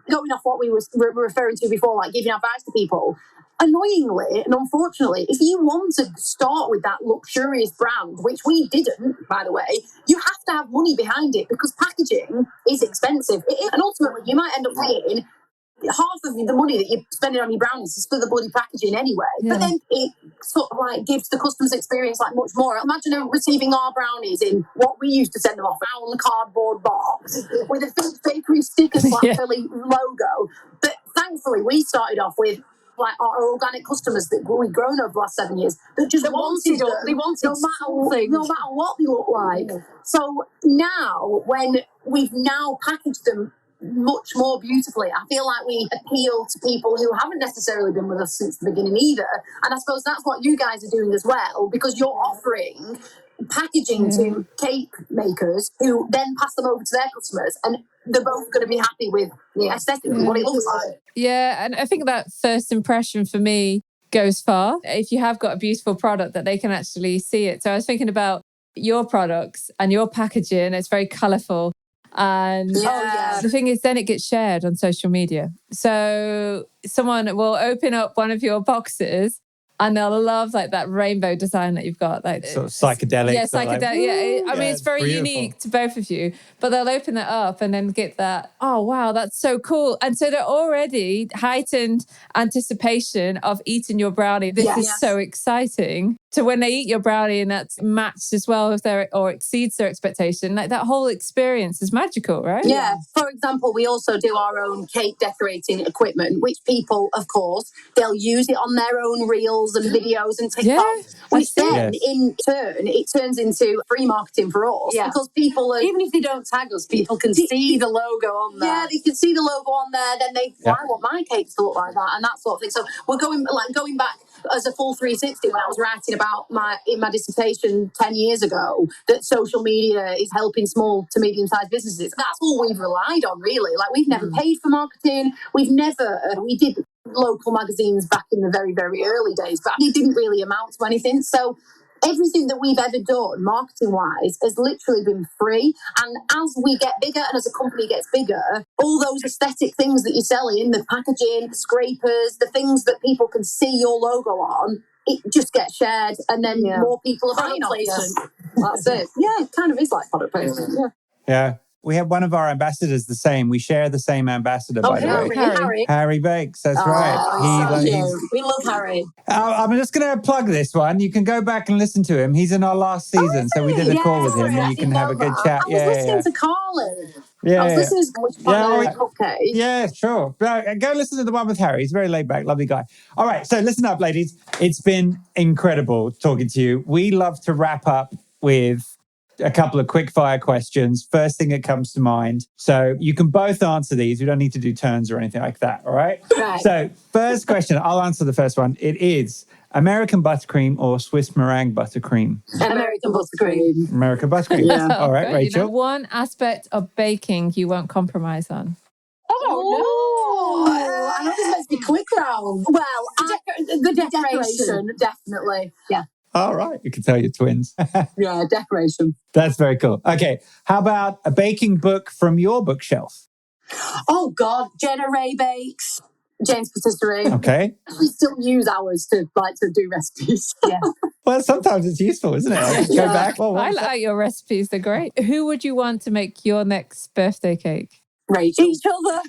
going off what we were referring to before, like giving advice to people, annoyingly and unfortunately, if you want to start with that luxurious brand, which we didn't, by the way, you have to have money behind it because packaging is expensive. And ultimately, you might end up paying half of the money that you're spending on your brownies is for the bloody packaging anyway. But then it sort of like gives the customer's experience like much more. Imagine them receiving our brownies in what we used to send them off, round cardboard box with a Finch Bakery sticker logo. But thankfully, we started off with like our organic customers that we've grown over the last 7 years that just wanted no matter what they look like. So now, when we've now packaged them much more beautifully, I feel like we appeal to people who haven't necessarily been with us since the beginning either. And I suppose that's what you guys are doing as well, because you're offering packaging to cake makers who then pass them over to their customers, and they're both going to be happy with aesthetically what it looks like. Yeah, and I think that first impression for me goes far. If you have got a beautiful product that they can actually see it. So I was thinking about your products and your packaging. It's very colourful. And the thing is, then it gets shared on social media. So someone will open up one of your boxes and they'll love like that rainbow design that you've got, like sort of psychedelic. Yeah, psychedelic. Like, I mean, it's very unique to both of you. But they'll open that up and then get that. Oh wow, that's so cool! And so they're already heightened anticipation of eating your brownie. This is so exciting. So when they eat your brownie and that's matched as well with their or exceeds their expectation, like that whole experience is magical, right? Yeah. For example, we also do our own cake decorating equipment, which people, of course, they'll use it on their own reels and videos and TikToks, which then in turn it turns into free marketing for us because people are, even if they don't tag us, people can see the logo on there. Yeah, they can see the logo on there. Then I want my cakes to look like that and that sort of thing. So we're going back as a full 360 when I was writing about in my dissertation 10 years ago that social media is helping small to medium-sized businesses. That's all we've relied on, really. Like, we've never paid for marketing. We did local magazines back in the very, very early days, but it didn't really amount to anything. So everything that we've ever done marketing-wise has literally been free. And as we get bigger and as a company gets bigger, all those aesthetic things that you're selling, the packaging, the scrapers, the things that people can see your logo on, it just gets shared and then more people are buying off you. That's it. Yeah, it kind of is like product placement. Yeah. We have one of our ambassadors the same. We share the same ambassador, by the way. Harry Bakes, that's right. We love Harry. I'm just going to plug this one. You can go back and listen to him. He's in our last season, so we did a call with him and you can have a good chat. I was listening to Carlin. I was listening to Cupcake. Yeah, sure. Go listen to the one with Harry. He's a very laid back, lovely guy. All right, so listen up, ladies. It's been incredible talking to you. We love to wrap up with a couple of quick fire questions. First thing that comes to mind. So you can both answer these. We don't need to do turns or anything like that. All right? So first question, I'll answer the first one. It is American buttercream or Swiss meringue buttercream? American buttercream. American buttercream. All right, Rachel. You know, one aspect of baking you won't compromise on. Oh, no. I know this makes me quick round. Well, the decoration, definitely. Yeah. All right. You can tell you're twins. Yeah, decoration. That's very cool. Okay. How about a baking book from your bookshelf? Oh, God. Jenna Ray Bakes. Jane's Patisserie. Okay. We still use ours to do recipes. Yeah. Well, sometimes it's useful, isn't it? Go back. Well, I like your recipes. They're great. Who would you want to make your next birthday cake? Rachel. Each other.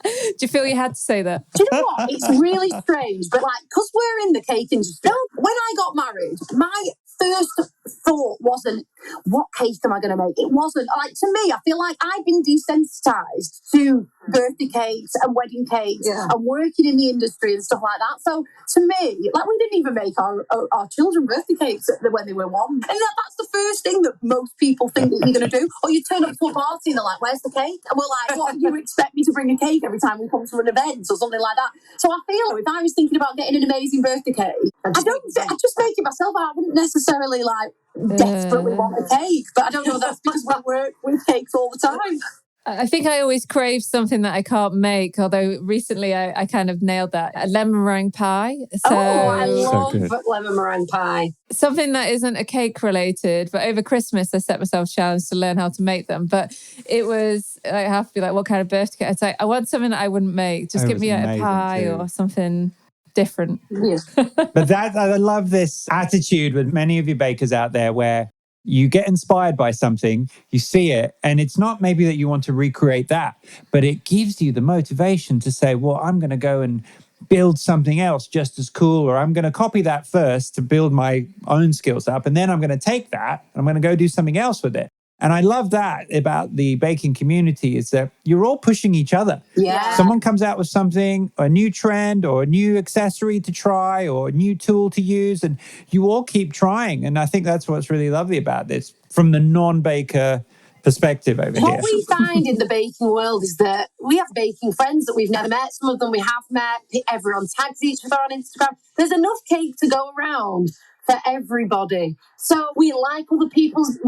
Do you feel you had to say that? Do you know what? It's really strange, but like, because we're in the cake industry, when I got married, my first thought wasn't, what cake am I going to make? It wasn't like, to me, I feel like I've been desensitized to birthday cakes and wedding cakes and working in the industry and stuff like that. So to me, like, we didn't even make our children birthday cakes when they were one. And that's the first thing that most people think that you're going to do. Or you turn up to a party and they're like, where's the cake? And we're like, what, you expect me to bring a cake every time we come to an event or something like that? So I feel if I was thinking about getting an amazing birthday cake, I just make it myself. I wouldn't necessarily like desperately want a cake, but I don't know, that's because we work with cakes all the time. I think I always crave something that I can't make, although recently I kind of nailed that. A lemon meringue pie. So, I love lemon meringue pie. Something that isn't a cake related, but over Christmas I set myself a challenge to learn how to make them. But it was, I have to be like, what kind of birthday cake? It's like, I want something that I wouldn't make. Just give me a pie or something different. Yes. But that, I love this attitude with many of you bakers out there where you get inspired by something, you see it, and it's not maybe that you want to recreate that, but it gives you the motivation to say, well, I'm going to go and build something else just as cool, or I'm going to copy that first to build my own skills up, and then I'm going to take that and I'm going to go do something else with it. And I love that about the baking community is that you're all pushing each other. Yeah. Someone comes out with something, a new trend or a new accessory to try or a new tool to use, and you all keep trying. And I think that's what's really lovely about this from the non-baker perspective over here. What we find in the baking world is that we have baking friends that we've never met. Some of them we have met. Everyone tags each other on Instagram. There's enough cake to go around for everybody. So we like other bakers,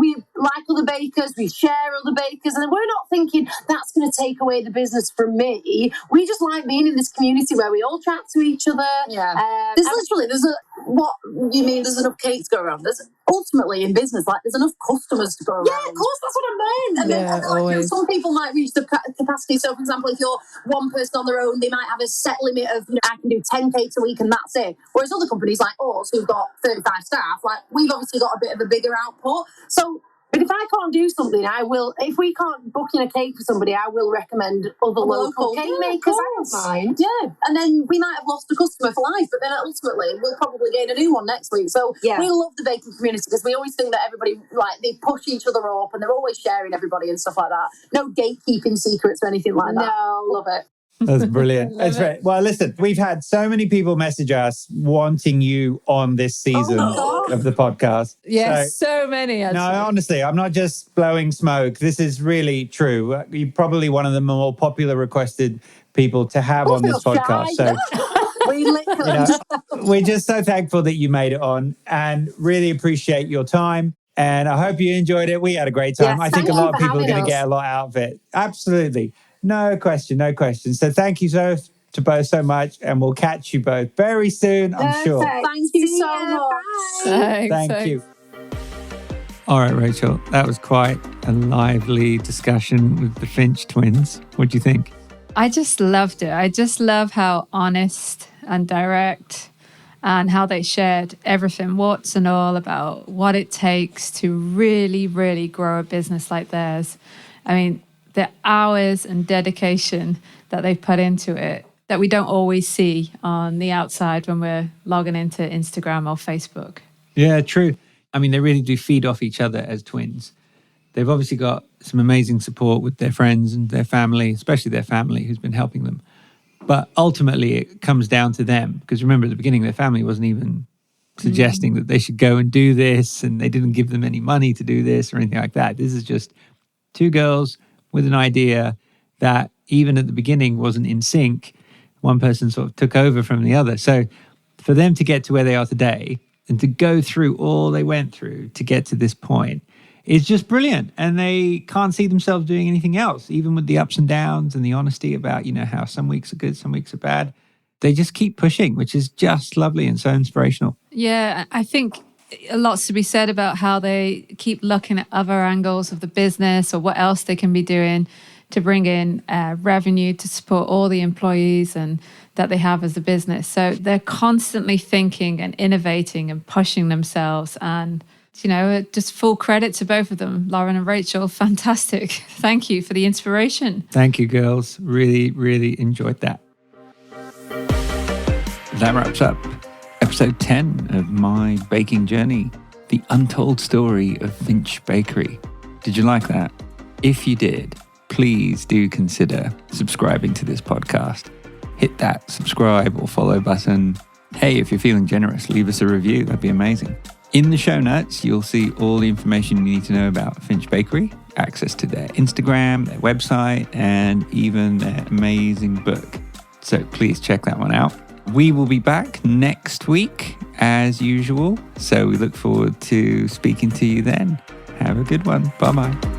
we share other bakers, and we're not thinking that's going to take away the business from me. We just like being in this community where we all chat to each other. Yeah. There's enough cake to go around. There's ultimately in business, like there's enough customers to go around. Yeah, of course, that's what I meant. And then some people might reach the capacity. So, for example, if you're one person on their own, they might have a set limit of, I can do 10 cakes a week and that's it. Whereas other companies like us, who've got 35 staff, like we've obviously got a bit of a bigger output. So, but if I can't do something, I will. If we can't book in a cake for somebody, I will recommend other local cake makers. I don't mind. Yeah, and then we might have lost a customer for life, but then ultimately we'll probably gain a new one next week. So we love the baking community because we always think that everybody, like, they push each other up and they're always sharing everybody and stuff like that. No gatekeeping secrets or anything like that. No, love it. That's brilliant. That's right. Well, listen, we've had so many people message us wanting you on this season of the podcast. Yes, so many. Actually. No, honestly, I'm not just blowing smoke. This is really true. You're probably one of the more popular requested people to have on this podcast. So we're just so thankful that you made it on and really appreciate your time. And I hope you enjoyed it. We had a great time. Yes, I think a lot of people are going to get a lot out of it. Absolutely. No question. So thank you to both so much, and we'll catch you both very soon, I'm sure. Thank you so much. Thank you. All right, Rachel, that was quite a lively discussion with the Finch twins. What do you think? I just loved it. I just love how honest and direct and how they shared everything, warts and all, about what it takes to really, really grow a business like theirs. I mean, the hours and dedication that they've put into it that we don't always see on the outside when we're logging into Instagram or Facebook. Yeah, true. I mean, they really do feed off each other as twins. They've obviously got some amazing support with their friends and their family, especially their family who's been helping them. But ultimately, it comes down to them. Because remember, at the beginning, their family wasn't even suggesting that they should go and do this, and they didn't give them any money to do this or anything like that. This is just two girls with an idea that even at the beginning wasn't in sync. One person sort of took over from the other. So for them to get to where they are today and to go through all they went through to get to this point is just brilliant. And they can't see themselves doing anything else, even with the ups and downs and the honesty about, how some weeks are good, some weeks are bad. They just keep pushing, which is just lovely and so inspirational. Yeah, I think a lot's to be said about how they keep looking at other angles of the business or what else they can be doing to bring in revenue to support all the employees and that they have as a business. So they're constantly thinking and innovating and pushing themselves. And, just full credit to both of them, Lauren and Rachel. Fantastic. Thank you for the inspiration. Thank you, girls. Really, really enjoyed that. That wraps up episode 10 of my baking journey. The Untold Story of Finch Bakery. Did you like that? If you did, please do consider subscribing to this podcast. Hit that subscribe or follow button. Hey, if you're feeling generous, leave us a review. That'd be amazing. In the show notes, you'll see all the information you need to know about Finch Bakery, access to their Instagram, their website, and even their amazing book. So please check that one out. We will be back next week as usual. So we look forward to speaking to you then. Have a good one. Bye-bye.